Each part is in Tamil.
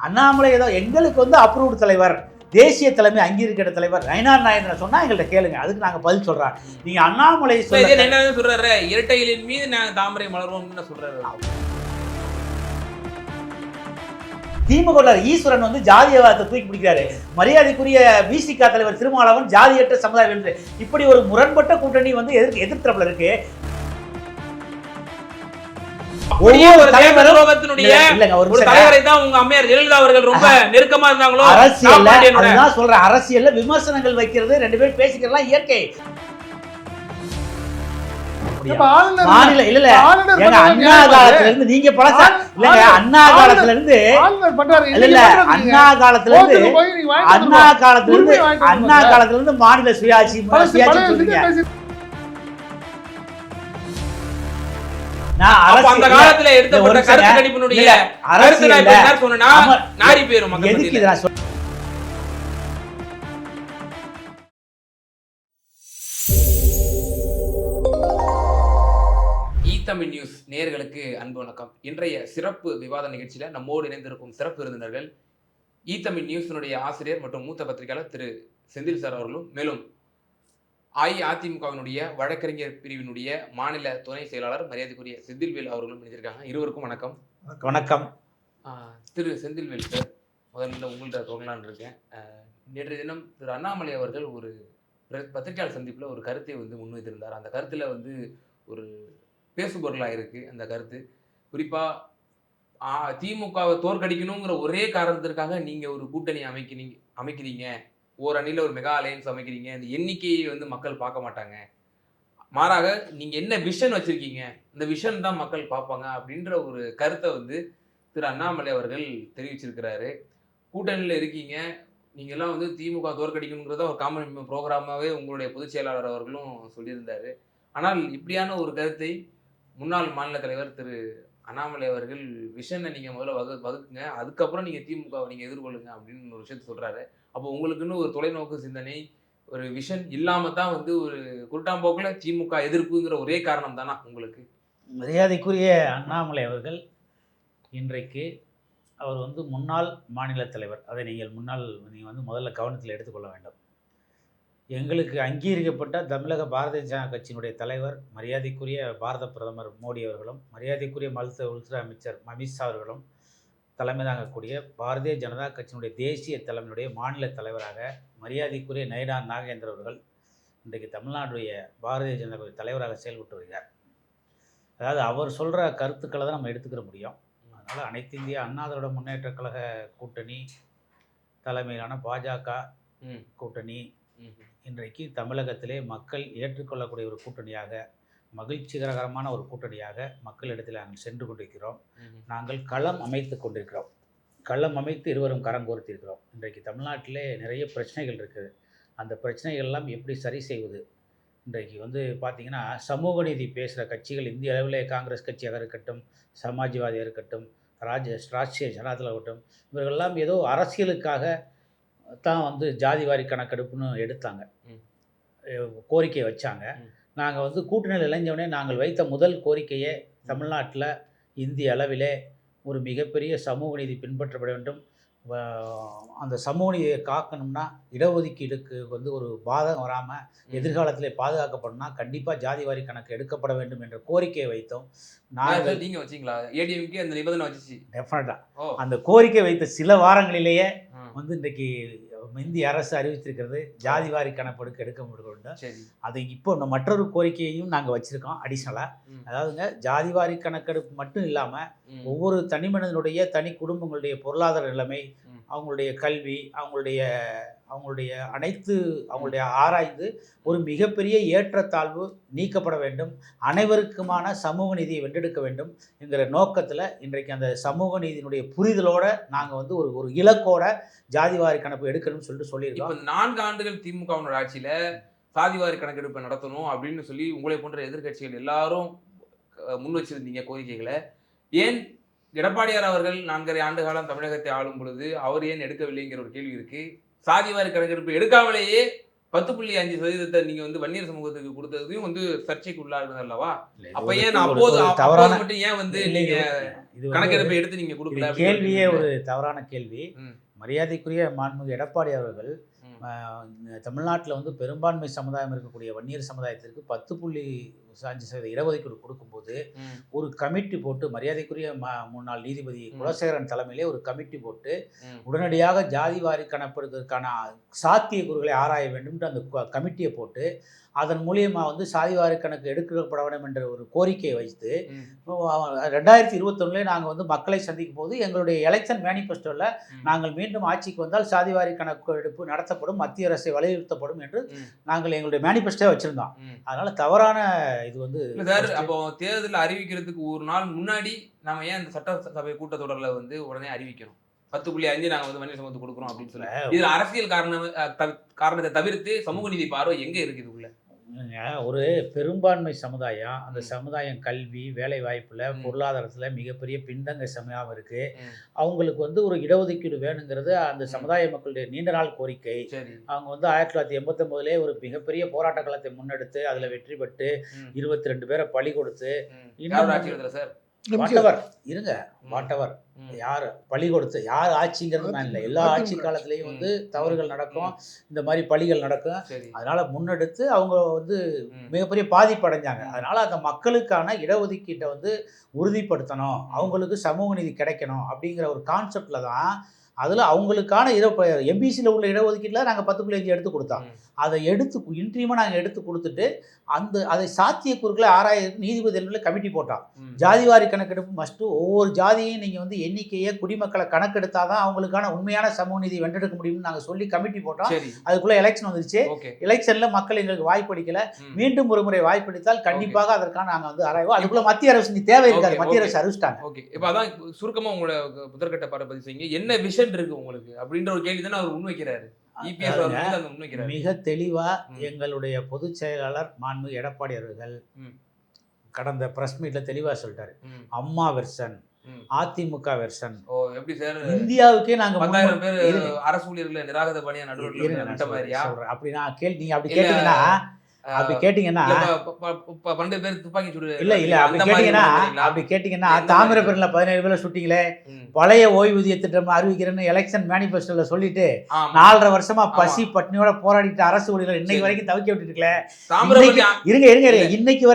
அண்ணாமலை ஏதோ எங்களுக்கு வந்து அப்ரூவ்டு தலைவர், தேசிய தலைமை அங்கீகரிக்கிற தலைவர் நயினார் நாகேந்திரன் சொன்னா எங்கள்கிட்ட கேளுங்க, அதுக்கு நாங்க பதில் சொல்றோம். நீங்க அண்ணாமலை என்ன சொல்றாரு, இரட்டைகளின் மீது நாங்க தாமரை மலர்வோம்னு சொல்றாரு. திமுக ஈஸ்வரன் வந்து ஜாதியவாதத்தை தூக்கி பிடிக்கிறாரு. மரியாதைக்குரிய விசிக தலைவர் திருமாவளவன் ஜாதியற்ற சமுதாயம் என்று இப்படி ஒரு முரண்பட்ட கூட்டணி வந்து எதிர்த்தரப்புல இருக்கு. அரசியல்ல விமர்சனங்கள் வைக்கிறது, ரெண்டு பேரும் பேசிக்கலாம் இயற்கை. மாநில இல்ல அண்ணா காலத்துல இருந்து நீங்க பழச இல்லங்க, அண்ணா காலத்துல இருந்து இல்ல அண்ணா காலத்துல இருந்து மாநில சுயாட்சி சொல்றீங்க. அந்த காலத்துல எடுத்த கருத்து கணிப்பினுடைய நாரி பேரும் எதுக்கு தமிழ் நியூஸ் நேயர்களுக்கு அன்பு வணக்கம். இன்றைய சிறப்பு விவாத நிகழ்ச்சியில நம்மோடு இணைந்திருக்கும் சிறப்பு விருந்தினர்கள் தமிழ் நியூஸினுடைய ஆசிரியர் மற்றும் மூத்த பத்திரிகையாளர் திரு செந்தில் சார் அவர்களும், மேலும் அஇஅதிமுகவினுடைய வழக்கறிஞர் பிரிவினுடைய மாநில துணை செயலாளர் மரியாதைக்குரிய செந்தில்வேல் அவர்களும் இணைந்திருக்காங்க. இருவருக்கும் வணக்கம். வணக்கம். திரு செந்தில்வேல் சார், முதல்ல உங்கள்கிட்ட தொடங்கலான்னு இருக்கேன். நேற்றைய தினம் திரு அண்ணாமலை அவர்கள் ஒரு பத்திரிகையாளர் சந்திப்பில் ஒரு கருத்தை வந்து முன்வைத்திருந்தார். அந்த கருத்துல வந்து ஒரு பேசுபொருளாக இருக்குது. அந்த கருத்து குறிப்பாக திமுகவை தோற்கடிக்கணுங்கிற ஒரே காரணத்திற்காக நீங்கள் ஒரு கூட்டணி அமைக்கிறீங்க, ஒரு அணியில் ஒரு மெகா அலையன்ஸ் அமைக்கிறீங்க. இந்த எண்ணிக்கையை வந்து மக்கள் பார்க்க மாட்டாங்க, மாறாக நீங்கள் என்ன விஷன் வச்சுருக்கீங்க, இந்த விஷன் தான் மக்கள் பார்ப்பாங்க அப்படின்ற ஒரு கருத்தை வந்து திரு அண்ணாமலை அவர்கள் தெரிவிச்சிருக்கிறாரு. கூட்டணியில் இருக்கீங்க, நீங்கள்லாம் வந்து திமுக தோற்கடிக்கணுங்கிறத ஒரு காமன் ப்ரோக்ராமாகவே உங்களுடைய பொதுச் செயலாளர் அவர்களும் சொல்லியிருந்தார். ஆனால் இப்படியான ஒரு கருத்தை முன்னாள் மாநில தலைவர் திரு அண்ணாமலை அவர்கள் விஷனை நீங்கள் முதல்ல வகுக்குங்க, அதுக்கப்புறம் நீங்கள் திமுகவை நீங்கள் எதிர்கொள்ளுங்க அப்படின்னு ஒரு விஷயத்த சொல்கிறாரு. அப்போ உங்களுக்குன்னு ஒரு தொலைநோக்கு சிந்தனை, ஒரு விஷன் இல்லாமல் தான் வந்து ஒரு குருட்டாம்போக்கில் திமுக எதிர்ப்புங்கிற ஒரே காரணம் தானா உங்களுக்கு? மரியாதைக்குரிய அண்ணாமலை அவர்கள் இன்றைக்கு அவர் வந்து முன்னாள் மாநில தலைவர், அதை நீங்கள் வந்து முதல்ல கவனத்தில் எடுத்துக்கொள்ள வேண்டும். எங்களுக்கு அங்கீகரிக்கப்பட்ட தமிழக பாரதிய ஜனதா கட்சியினுடைய தலைவர் மரியாதைக்குரிய பாரத பிரதமர் மோடி அவர்களும், மரியாதைக்குரிய உள்துறை அமைச்சர் அமித்ஷா அவர்களும் தலைமை தாங்கக்கூடிய பாரதிய ஜனதா கட்சியினுடைய தேசிய தலைமையுடைய மாநில தலைவராக மரியாதைக்குரிய நயினார் நாகேந்திரன் அவர்கள் இன்றைக்கு தமிழ்நாடுடைய பாரதிய ஜனதா கட்சி தலைவராக செயல்பட்டு வருகிறார். அதாவது அவர் சொல்கிற கருத்துக்களை தான் நம்ம எடுத்துக்கிற முடியும். அதனால் அனைத்து இந்திய அண்ணா திராவிட முன்னேற்ற கழக கூட்டணி தலைமையிலான பாஜக கூட்டணி இன்றைக்கு தமிழகத்திலே மக்கள் ஏற்றுக்கொள்ளக்கூடிய ஒரு கூட்டணியாக, மகிழ்ச்சிகரமான ஒரு கூட்டணியாக மக்களிடத்தில் நாங்கள் சென்று கொண்டிருக்கிறோம். நாங்கள் களம் அமைத்து கொண்டிருக்கிறோம். களம் அமைத்து இருவரும் கரம் கோர்த்திருக்கிறோம். இன்றைக்கு தமிழ்நாட்டிலே நிறைய பிரச்சனைகள் இருக்குது. அந்த பிரச்சனைகள்லாம் எப்படி சரி செய்வது? இன்றைக்கு வந்து பார்த்திங்கன்னா, சமூக நீதி பேசுகிற கட்சிகள் இந்திய அளவிலே காங்கிரஸ் கட்சியாக இருக்கட்டும், சமாஜ்வாதியாக இருக்கட்டும், ராஷ்ட்ரிய ஜனதாதளம் இருக்கட்டும், இவர்களெல்லாம் ஏதோ அரசியலுக்காக தான் வந்து ஜாதிவாரி கணக்கெடுப்புன்னு எடுத்தாங்க, கோரிக்கையை வச்சாங்க. நாங்கள் வந்து கூட்டணியில் இளைஞவனே நாங்கள் வைத்த முதல் கோரிக்கையே தமிழ்நாட்டில் இந்திய அளவிலே ஒரு மிகப்பெரிய சமூக நீதி பின்பற்றப்பட வேண்டும். அந்த சமூக நீதியை காக்கணும்னா இடஒதுக்கீடுக்கு வந்து ஒரு பாதகம் வராமல் எதிர்காலத்திலே பாதுகாக்கப்படணும்னா கண்டிப்பாக ஜாதிவாரி கணக்கு எடுக்கப்பட வேண்டும் என்ற கோரிக்கையை வைத்தோம். நாங்கள் நீங்கள் வச்சிங்களா? ஏடிஎம்கே அந்த நிபந்தனை வச்சிச்சு. டெஃபினட்டாக அந்த கோரிக்கை வைத்த சில வாரங்களிலேயே வந்து இன்றைக்கு இந்திய அரசு அறிவித்திருக்கிறது ஜாதிவாரி கணக்கெடுக்க எடுக்க முடியும். அது இப்போ மற்றொரு கோரிக்கையையும் நாங்கள் வச்சுருக்கோம் அடிஷ்னலாக. அதாவதுங்க, ஜாதிவாரி கணக்கெடுப்பு மட்டும் இல்லாமல் ஒவ்வொரு தனி மனிதனுடைய தனி குடும்பங்களுடைய பொருளாதார நிலைமை, அவங்களுடைய கல்வி, அவங்களுடைய அனைத்து அவங்களுடைய ஆராய்ந்து ஒரு மிகப்பெரிய ஏற்றத்தாழ்வு நீக்கப்பட வேண்டும், அனைவருக்குமான சமூக நீதியை வென்றெடுக்க வேண்டும் என்கிற நோக்கத்தில் இன்றைக்கு அந்த சமூக நீதியினுடைய புரிதலோடு நாங்கள் வந்து ஒரு இலக்கோட ஜாதிவாரி கணக்கு எடுக்கணும்னு சொல்லியிருக்கோம். இப்போ 4 ஆண்டுகள் திமுகவினோட ஆட்சியில் சாதிவாரி கணக்கெடுப்பை நடத்தணும் அப்படின்னு சொல்லி உங்களை போன்ற எதிர்கட்சிகள் எல்லாரும் முன் வச்சிருந்தீங்க கோரிக்கைகளை. ஏன் எடப்பாடியார் அவர்கள் 4.5 ஆண்டு காலம் தமிழகத்தை ஆளும் பொழுது அவர் ஏன் எடுக்கவில்லைங்கிற ஒரு கேள்வி இருக்குது. சாதிவாரி கணக்கெடுப்பு எடுக்காமலேயே 10.5% நீங்க வந்து வன்னியர் சமூகத்துக்கு கொடுத்ததையும் வந்து சர்ச்சைக்கு உள்ளாகுது அல்லவா? இல்ல, இது அப்ப ஒரு ஏன் ஒரு அப்போது ஒரு அப்போது தவறான மட்டும் ஏன் வந்து இல்ல, நீங்க இது வந்து கணக்கெடுப்பை எடுத்து நீங்க இது கொடுக்கல அப்படின்னு கேள்வியே சொல்றீங்கல்ல? ஒரு தவறான கேள்வி. ம், மரியாதைக்குரிய மாண்புமிகு எடப்பாடி அவர்கள் ம், தமிழ்நாட்டில் வந்து பெரும்பான்மை சமுதாயம் இருக்கக்கூடிய வன்னியர் சமுதாயத்திற்கு 10.5% இடஒதுக்கீடு கொடுக்கும்போது ம், ஒரு கமிட்டி போட்டு மரியாதைக்குரிய முன்னாள் நீதிபதி ம், குலசேகரன் தலைமையிலே ஒரு கமிட்டி போட்டு ம், உடனடியாக ஜாதி வாரி கணக்கெடுப்பதற்கான சாத்தியக்கூறுகளை ஆராய வேண்டும் என்று அந்த கமிட்டியை போட்டு அதன் மூலியமாக வந்து சாதிவாரி கணக்கு எடுக்கப்பட வேண்டும் என்ற ஒரு கோரிக்கையை வைத்து ம், 2021 நாங்கள் வந்து மக்களை சந்திக்கும் போது எங்களுடைய எலெக்ஷன் மேனிஃபெஸ்டோவில் ம், நாங்கள் மீண்டும் ஆட்சிக்கு வந்தால் சாதிவாரி கணக்கு எடுப்பு நடத்தப்படும், மத்திய அரசை வலியுறுத்தப்படும் என்று ம், நாங்கள் எங்களுடைய மேனிஃபெஸ்டோ வச்சுருந்தோம். ம். அதனால் தவறான இது வந்து இல்ல சார், first அப்போ தேர்தல் அறிவிக்கிறதுக்கு ஒரு நாள் முன்னாடி நாம ஏன் இந்த சட்டசபை கூட்டத்தொடர்ல வந்து உடனே அறிவிக்கணும்? 10.5 நாங்க வந்து வன்னியர் சமூகத்துக்கு கொடுக்குறோம் அப்படின்னு சொல்லி. இதுல அரசியல் காரணத்தை தவிர்த்து சமூக நீதி பார்வை எங்க இருக்கு இதுக்குள்ள? ஒரு பெரும்பான்மை சமுதாயம், அந்த ம், சமுதாயம் கல்வி, வேலை வாய்ப்புல, ம், பொருளாதாரத்தில் மிகப்பெரிய பின்தங்க சமுதாயம் இருக்குது. ம். அவங்களுக்கு வந்து ஒரு இடஒதுக்கீடு வேணுங்கிறது அந்த ம். சமுதாய மக்களுடைய நீண்ட நாள் கோரிக்கை. சரி. அவங்க வந்து 1989 ஒரு மிகப்பெரிய போராட்ட காலத்தை முன்னெடுத்து அதில் வெற்றி பெற்று ம், 22 பேரை பலி கொடுத்து ம். இன்னும் யாரோட ஆட்சி காலத்துல சார்? வாட்டவர் இருங்க ம், வாட்டவர் ம், யார் பலி கொடுத்து யார் ஆட்சிங்கிறது நான் இல்லை, எல்லா ஆட்சி காலத்திலையும் வந்து தவறுகள் நடக்கும், ம். இந்த மாதிரி பழிகள் நடக்கும். சரி. அதனால முன்னெடுத்து அவங்க வந்து ம், மிகப்பெரிய பாதிப்பு அடைஞ்சாங்க. ம். அதனால அந்த மக்களுக்கான இடஒதுக்கீட்டை வந்து உறுதிப்படுத்தணும், அவங்களுக்கு சமூக நீதி கிடைக்கணும் அப்படிங்கிற ஒரு கான்செப்டில் தான் அதில் அவங்களுக்கான எம்பிசியில் உள்ள இடஒதுக்கீட்டில் நாங்கள் 10.5 எடுத்து கொடுத்தோம். ம், அதை எடுத்து இன்றியமாக நாங்கள் எடுத்து கொடுத்துட்டு அதை சாத்தியக்கூறுகளை ஆராயறதுக்கு நீதிபதிகளில் கமிட்டி போட்டோம். ம். ஜாதிவாரி கணக்கெடுப்பு மஸ்ட்டு. ஒவ்வொரு ஜாதியையும் நீங்கள் வந்து எண்ணிக்கையை குடிமக்களை கணக்கெடுத்தால் தான் அவங்களுக்கான உண்மையான சமூக நீதி வென்றெடுக்க முடியும்னு நாங்கள் சொல்லி கமிட்டி போட்டோம். சரி. அதுக்குள்ளே எலெக்ஷன் வந்துருச்சு. ஓகே. எலெக்ஷனில் மக்கள் எங்களுக்கு வாய்ப்பளிக்கல. ம். மீண்டும் ஒரு முறை வாய்ப்பளித்தால் கண்டிப்பாக அதற்கான நாங்கள் வந்து ஆராய்வோம். அதுக்குள்ளே மத்திய அரசு தேவை இருக்காது, ஓகே, மத்திய ஓகே. அரசு அறிவிச்சிட்டாங்க. ஓகே. இப்ப அதான் சுருக்கமா உங்களோட முதற்கட்ட பார்வை பதிவு செய்யுங்க. என்ன விஷன் இருக்கு உங்களுக்கு? அப்படின்ற ஒரு கேள்வி தானே அவர் முன்வைக்கிறாரு. இபிஎஸ் அவர்கள் வந்து அந்த முன்வைக்கிறாரு. மிக தெளிவா ம். எங்களுடைய பொதுச் செயலாளர் மாண்புமிகு எடப்பாடி அவர்கள் ம், கடந்த பிரஸ் மீட்ல தெளிவா சொல்லிட்டாரு. ம், அம்மா வெர்ஷன், ம். அதிமுக வெர்ஷன், ஓ, எப்படி சார்? இந்தியாவுக்கே நாங்க 10,000 பேர் இருங்க, அரசு ஊழியர்களை நிராகரித்த பணியா நடுவில் இருங்க நான் விட்ட மாதிரியா? சொல்றேன். அப்படி நான் நீங்க அப்படி இல்ல, கேட்டீங்கன்னா அப்படி கேட்டீங்கன்னா இல்ல 12 பேர் துப்பாக்கி சூடு இல்ல இல்ல அப்படி அந்த மாதிரி கேட்டீங்கன்னா சொல்றீங்களா? அப்படி கேட்டீங்கன்னா எந்த மாதிரி? தாமிரபரணில 17 பேரை சுட்டீங்களே, ம். பழைய ஓய்வூதிய திட்டம் அறிவிக்கிறேன்னு எலெக்ஷன் மேனிஃபெஸ்டோல சொல்லிட்டு ஆமா. 4.5 வருஷமா ஆமா. பசி பட்டினியோட போராடிட்டு அரசு ஊழியர்கள் இன்னைக்கு சரி. வரைக்கும் தவிக்க விட்டுட்டு இருக்கல. தாமிரபரணி இருங்க இன்னைக்கு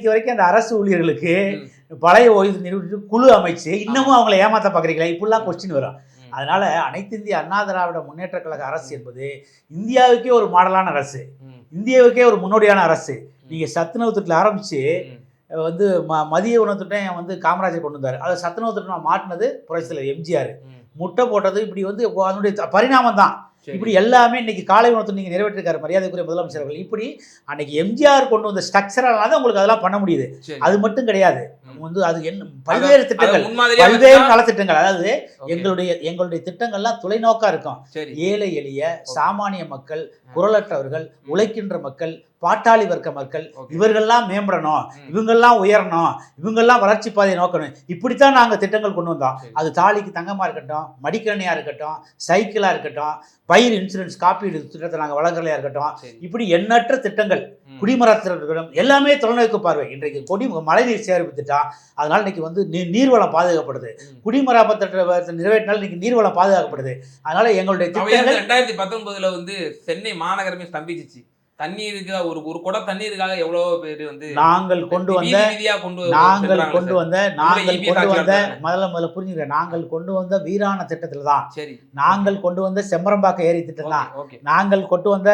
வரைக்கும் அந்த அரசு ஊழியர்களுக்கு ம், பழைய ஓய்வு நிறுவனத்துக்கு குழு அமைச்சு இன்னமும் அவங்களை ஏமாத்த பார்க்குறீங்களா? இப்படிலாம் கொஸ்டின் வரும். ம், அதனால அனைத்து இந்திய அண்ணா திராவிட முன்னேற்ற கழக அரசு என்பது இந்தியாவுக்கே ஒரு மாடலான அரசு, ம், இந்தியாவுக்கே ஒரு முன்னோடியான அரசு. ம். நீங்கள் சத்துணவு திட்டத்தில் ஆரம்பித்து ம். வந்து மதிய உணவு திட்டம் வந்து காமராஜர் கொண்டு வந்தார். அதை சத்துணவு திட்டம் மாட்டினது புரட்சியாளர் எம்ஜிஆர். ம். முட்டை போட்டது இப்படி வந்து அதனுடைய பரிணாமம் தான். சரி. இப்படி எல்லாமே இன்னைக்கு காலை உணவு நீங்கள் நிறைவேற்றிருக்காரு மரியாதைக்குரிய முதலமைச்சர் அவர்கள். இப்படி அன்னைக்கு எம்ஜிஆர் கொண்டு வந்த ஸ்ட்ரக்சரால தான் உங்களுக்கு அதெல்லாம் பண்ண முடியுது. சரி. அது மட்டும் கிடையாது, ம். வந்து அது என்ன பல்வேறு திட்டங்கள், முன்மாதிரியா பல்வேறு வச்சா- நலத்திட்டங்கள். அதாவது ஓகே. எங்களுடைய திட்டங்கள்லாம் தொலைநோக்கா இருக்கும். சரி. ஏழை எளிய சாமானிய மக்கள், குரலற்றவர்கள், உழைக்கின்ற மக்கள், பாட்டாளி வர்க்க மக்கள், ஓகே. இவர்கள்லாம் மேம்படணும், ம். இவங்கெல்லாம் உயரணும், இவங்கெல்லாம் வளர்ச்சி பாதையை நோக்கணும். இப்படித்தான் நாங்கள் திட்டங்கள் கொண்டு வந்தோம். சரி. அது தாலிக்கு தங்கமாக இருக்கட்டும், மடிக்கணியாக இருக்கட்டும், சைக்கிளாக இருக்கட்டும், பயிர் இன்சூரன்ஸ் காப்பீடு திட்டத்தை நாங்கள் வழங்குறலையாக இருக்கட்டும், சரி. இப்படி எண்ணற்ற திட்டங்கள், ம். குடிமரத்தில் இருக்கட்டும், எல்லாமே தொலைநோக்கு பார்வை. இன்றைக்கு மழைநீர் சேகரிப்பு திட்டம், அதனால இன்னைக்கு வந்து நீர்வளம் பாதுகாக்கப்படுது. ம். குடிமராமத்து திட்டத்தை நிறைவேற்றினால் இன்னைக்கு நீர்வளம் பாதுகாக்கப்படுது. அதனால எங்களுடைய திட்டங்கள் 2019 வந்து சென்னை மாநகரமே ஸ்தம்பிச்சிச்சு. தண்ணீருக்கு ஒரு குடம் தண்ணீருக்காக எவ்வளவு பேர் வந்து நாங்கள் கொண்டு வந்த முதல்ல புரிஞ்சுக்கிறேன். நாங்கள் கொண்டு வந்த வீராண திட்டத்தில் தான், சரி. நாங்கள் கொண்டு வந்த செம்பரம்பாக்கம் ஏரி திட்டம் தான், ஓகே. நாங்கள் கொண்டு வந்த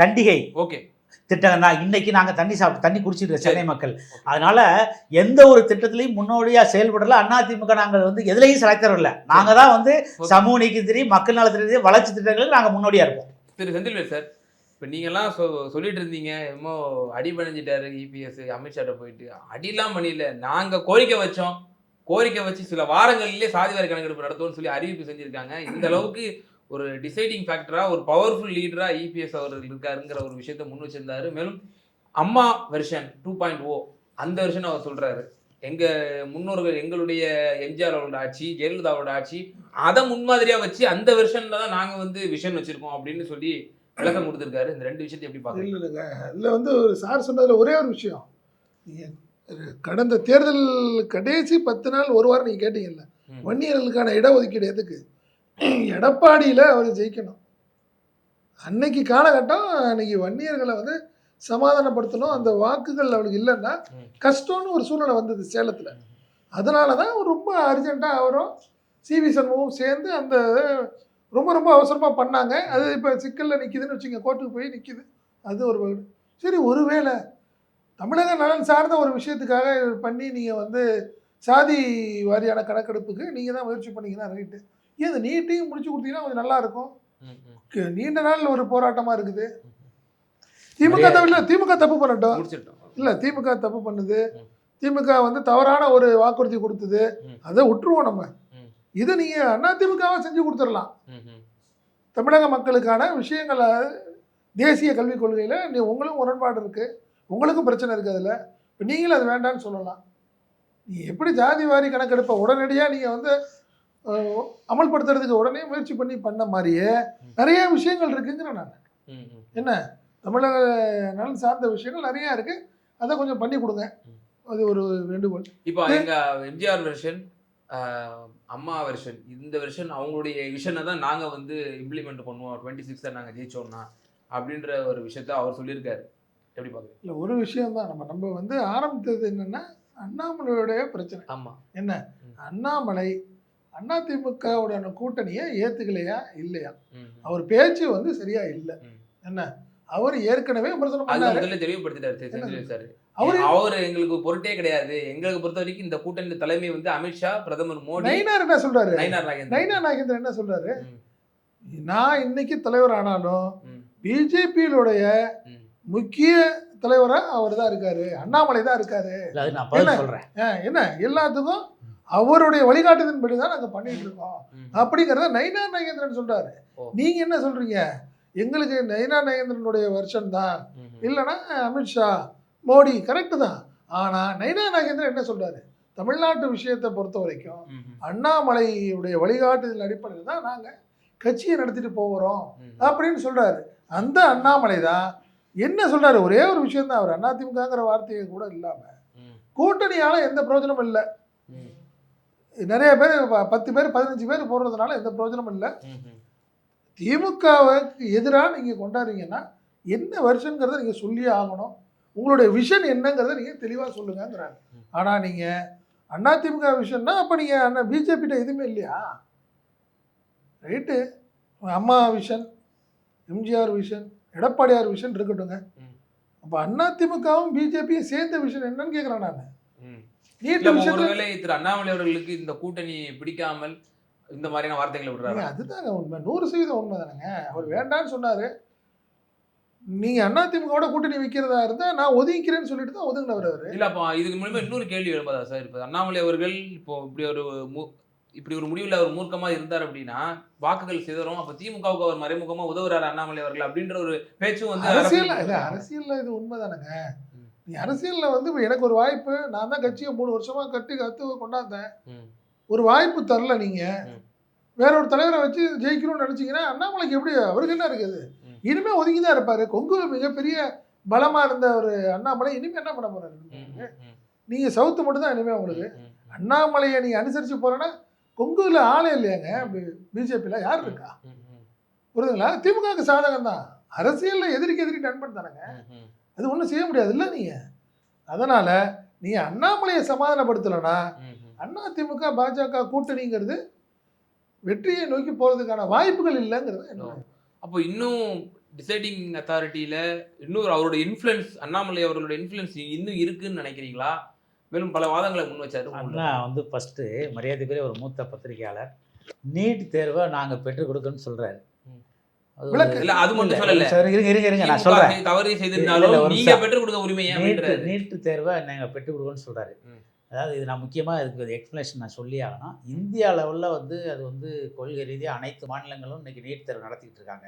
கண்டிகை ஓகே. திட்டம் தான். இன்னைக்கு நாங்கள் தண்ணி குடிச்சிட்டு சென்னை மக்கள். ஓகே. அதனால எந்த ஒரு திட்டத்திலையும் முன்னோடியா செயல்படல. அதிமுக நாங்கள் வந்து எதுலையும் செலக்டர். நாங்கள் தான் வந்து சமூக நீதி தெரியும், மக்கள் நலத்திற்கு, வளர்ச்சி திட்டங்களுக்கு நாங்கள் முன்னோடியா இருப்போம். திரு செந்தில்வேல் சார், இப்போ நீங்கள்லாம் சொல்லிட்டு இருந்தீங்க என்னமோ அடி பண்ணிட்டாரு இபிஎஸ் அமித்ஷாட்ட போயிட்டு. அடிலாம் பண்ணிடல, நாங்கள் கோரிக்கை வச்சு சில வாரங்களிலே சாதிவாரி கணக்கெடுப்பு நடத்துவோம்னு சொல்லி அறிவிப்பு செஞ்சுருக்காங்க. இந்த அளவுக்கு ஒரு டிசைடிங் ஃபேக்டரா, ஒரு பவர்ஃபுல் லீடரா இபிஎஸ் அவர்கள் இருக்காருங்கிற ஒரு விஷயத்தை முன் வச்சிருந்தாரு. மேலும் அம்மா வெர்ஷன் 2.0 அந்த வெர்ஷன் அவர் சொல்றாரு. எங்க முன்னோர்கள், எங்களுடைய எம்ஜிஆர் அவரோட ஆட்சி, ஜெயலலிதாவோட ஆட்சி, அதை முன்மாதிரியா வச்சு அந்த வெர்ஷன்ல தான் நாங்க வந்து விஷன் வச்சிருக்கோம் அப்படின்னு சொல்லி விளக்கம் கொடுத்துருக்காரு. இந்த 2 விஷயத்தை எப்படி பார்க்குறீங்க? இல்லைங்க, அதில் வந்து ஒரு சார் சொன்னதில் ஒரே ஒரு விஷயம், நீங்கள் கடந்த தேர்தல் கடைசி 10 நாள் ஒரு வாரம் நீங்கள் கேட்டீங்கல்ல, ம். வன்னியர்களுக்கான இடஒதுக்கீடு எதுக்கு? எடப்பாடியில் அவர் ஜெயிக்கணும். அன்னைக்கு காலகட்டம், அன்னைக்கு வன்னியர்களை வந்து சமாதானப்படுத்தணும். அந்த வாக்குகள் அவளுக்கு இல்லைன்னா கஷ்டம்னு ஒரு சூழ்நிலை வந்தது சேலத்தில். அதனால தான் ரொம்ப அர்ஜென்ட்டாக அவரும் சிவி சண்முகவும் சேர்ந்து அந்த ரொம்ப ரொம்ப அவசரமாக பண்ணாங்க. அது இப்போ சிக்கலில் நிற்கிதுன்னு வச்சுங்க, கோர்ட்டுக்கு போய் நிற்கிது. அது ஒரு வகை. சரி, ஒருவேளை தமிழக நலன் சார்ந்த ஒரு விஷயத்துக்காக பண்ணி நீங்கள் வந்து சாதி வாரியான கணக்கெடுப்புக்கு நீங்கள் தான் முயற்சி பண்ணீங்கன்னா ரைட்டு. ஏன் இந்த நீட்டையும் முடிச்சு கொடுத்தீங்கன்னா கொஞ்சம் நல்லாயிருக்கும். நீண்ட நாள் ஒரு போராட்டமாக இருக்குது. திமுக தப்பு பண்ணட்டும். இல்லை, திமுக தப்பு பண்ணுது. திமுக வந்து தவறான ஒரு வாக்குறுதி கொடுத்தது. அதை விட்டுருவோம் நம்ம. இதை நீங்கள் அதிமுகவை செஞ்சு கொடுத்துடலாம். தமிழக மக்களுக்கான விஷயங்களை தேசிய கல்விக் கொள்கையில் உங்களும் முரண்பாடு இருக்குது, உங்களுக்கும் பிரச்சனை இருக்குது. அதில் இப்போ நீங்களும் அது வேண்டான்னு சொல்லலாம். நீங்கள் எப்படி ஜாதி வாரி கணக்கெடுப்பை உடனடியாக நீங்கள் வந்து அமல்படுத்துறதுக்கு உடனே முயற்சி பண்ண மாதிரியே நிறைய விஷயங்கள் இருக்குங்கிறேன் நான். என்ன, தமிழக நலன் சார்ந்த விஷயங்கள் நிறையா இருக்குது, அதை கொஞ்சம் பண்ணி கொடுங்க. அது ஒரு வேண்டுகோள். இப்போ எங்க எம்ஜிஆர் வெர்ஷன், அம்மா வெர்ஷன், இந்த வெர்ஷன் அவங்களுடைய விஷனை தான் நாங்கள் வந்து இம்ப்ளிமெண்ட் பண்ணுவோம் 26 நாங்கள் ஜெயிச்சோம்னா அப்படின்ற ஒரு விஷயத்த அவர் சொல்லியிருக்காரு. எப்படி பார்க்குறீங்க? இல்லை, ஒரு விஷயம் தான் நம்ம வந்து ஆரம்பித்தது என்னென்னா அண்ணாமலையோடைய பிரச்சனை. ஆமாம். என்ன, அண்ணாமலை அதிமுகவுடைய கூட்டணியை ஏற்றுக்கலையா இல்லையா? அவர் பேச்சு வந்து சரியா இல்லை. என்ன, அவர் ஏற்கனவே விமர்சனம் பண்ணாரு, தெளிவுபடுத்திட்டாரு. அவர் எங்களுக்கு பொருட்டே கிடையாது. எங்களுக்கு பொறுத்த வரைக்கும் இந்த கூட்டணி தலைமை வந்து அமித்ஷா, பிரதமர் மோடி. நயினார் என்ன சொல்றாரு? நயினார் நாகேந்திரன் என்ன சொல்றாரு? நான் இன்னைக்கு தலைவர் ஆனாலும் பிஜேபியிலுடைய முக்கிய தலைவரா அவர் தான் இருக்காரு, அண்ணாமலை தான் இருக்காரு. என்ன, எல்லாத்துக்கும் அவருடைய வழிகாட்டுதலின்படி தான் நாங்கள் பண்ணிட்டு இருக்கோம் அப்படிங்கிறத நயினார் நாகேந்திரன் சொல்றாரு. நீங்க என்ன சொல்றீங்க? எங்களுக்கு நயினார் நாகேந்திரனுடைய வருஷன் தான், இல்லைன்னா அமித்ஷா மோடி கரெக்டு தான். ஆனால் நயினார் நாகேந்திரன் என்ன சொல்றாரு? தமிழ்நாட்டு விஷயத்தை பொறுத்த வரைக்கும் அண்ணாமலையுடைய வழிகாட்டுதல் அடிப்படையில் தான் நாங்கள் கட்சியை நடத்திட்டு போகிறோம் அப்படின்னு சொல்றாரு. அந்த அண்ணாமலை தான் என்ன சொல்றாரு? ஒரே ஒரு விஷயம் தான், அவர் அதிமுகங்கிற வார்த்தையை கூட இல்லாமல் கூட்டணியால் எந்த பிரயோஜனமும் இல்லை, நிறைய பேர் 10 பேர் 15 பேர் போடுறதுனால எந்த பிரயோஜனமும் இல்லை, திமுகவுக்கு எதிராக நீங்கள் கொண்டாடுறீங்கன்னா என்ன வருஷங்கிறத நீங்கள் சொல்லியே ஆகணும், உங்களுடைய விஷன் என்னங்கிறத நீங்கள் தெளிவாக சொல்லுங்கிறாங்க. ஆனால் நீங்கள் அதிமுக விஷன்னா அப்போ நீங்கள் பிஜேபிகிட்ட எதுவுமே இல்லையா? ரைட்டு, அம்மா விஷன், எம்ஜிஆர் விஷன், எடப்பாடியார் விஷன் இருக்கட்டுங்க. அப்போ அதிமுகவும் பிஜேபியும் சேர்ந்த விஷன் என்னன்னு கேட்குறேன் நான். ஒருவேளை திரு அண்ணாமலை அவர்களுக்கு இந்த கூட்டணி பிடிக்காமல் இந்த மாதிரியான வார்த்தைகளை விடுறாங்க. அதுதாங்க உண்மை, 100% உண்மை தானேங்க. அவர் வேண்டான்னு சொன்னாரு. நீங்க அதிமுகவோட கூட்டணி வைக்கிறதா இருந்தா நான் ஒதுங்கிக்கிறேன்னு சொல்லிட்டு தான் ஒதுங்கினவர் அவரு. இல்ல, அப்போ இதுக்கு மூலமா இன்னொரு கேள்வி எழுப்பதா சார்? இப்போ அண்ணாமலை அவர்கள் இப்போ இப்படி ஒரு முடிவில் அவர் மூர்க்கமா இருந்தார் அப்படின்னா வாக்குகள் சிதறும், அப்போ திமுகவுக்கு அவர் மறைமுகமா உதவுறாரு அண்ணாமலை அவர்கள் அப்படின்ற ஒரு பேச்சும் வந்து அரசியல்ல இது உண்மைதானங்க. நீ அரசியல்ல வந்து எனக்கு ஒரு வாய்ப்பு, நான் தான் கட்சியை 3 வருஷமா கத்து கொண்டாந்தேன், ஒரு வாய்ப்பு தரல, நீங்க வேற ஒரு தலைவரை வச்சு ஜெயிக்கணும்னு நினைச்சீங்கன்னா அண்ணாமலைக்கு எப்படி, அவருக்கு என்ன இருக்குது? இனிமே ஒதுங்கி தான் இருப்பாரு. கொங்கு மிகப்பெரிய பலமா இருந்த ஒரு அண்ணாமலை இனிமே என்ன பண்ண போறாரு? நீங்க சவுத்து மட்டும் தான் இனிமே உங்களுக்கு. அண்ணாமலையை நீங்க அனுசரிச்சு போறேன்னா கொங்குல ஆளே இல்லையாங்க. பிஜேபியில யார் இருக்கா? புரியுதுங்களா? திமுகவுக்கு சாதகம் தான், அரசியல்ல எதிரிக்கு நண்பன் தானங்க. அது ஒன்றும் செய்ய முடியாது இல்லை நீங்க. அதனால நீங்க அண்ணாமலையை சமாதானப்படுத்தலைன்னா அதிமுக பாஜக கூட்டணிங்கிறது வெற்றியை நோக்கி போறதுக்கான வாய்ப்புகள் இல்லைங்கிறது என்னோட. அப்போ இன்னும் டிசைடிங் அத்தாரிட்டியில இன்னும் அவரோட இன்ஃப்ளூயன்ஸ், அண்ணாமலை அவர்களோட இன்ஃப்ளூயன்ஸ் இன்னும் இருக்குன்னு நினைக்கிறீங்களா? மேலும் பல வாதங்களை முன் வச்சாரு. அண்ணா வந்து ஃபர்ஸ்ட் மரியாதைக்குரிய ஒரு மூத்த பத்திரிகையாளர் நீட் தேர்வை நாங்க பெற்றுக் கொடுக்கணும்னு சொல்றாரு. அது மட்டும் சொல்லல, நான் சொல்றேன், தவறு செய்திருந்தாலும் நீங்க பெற்றுக் கொடுக்க உரிமை நீட் தேர்வை நாங்க பெற்றுக் கொடுக்கணும்னு சொல்றாரு. அதாவது இது நான் முக்கியமாக இதுக்கு எக்ஸ்பிளேஷன் நான் சொல்லி ஆகணும். இந்தியா லெவலில் வந்து அது வந்து கொள்கை ரீதியாக அனைத்து மாநிலங்களும் இன்றைக்கி நீட் தேர்வு நடத்திக்கிட்டு இருக்காங்க.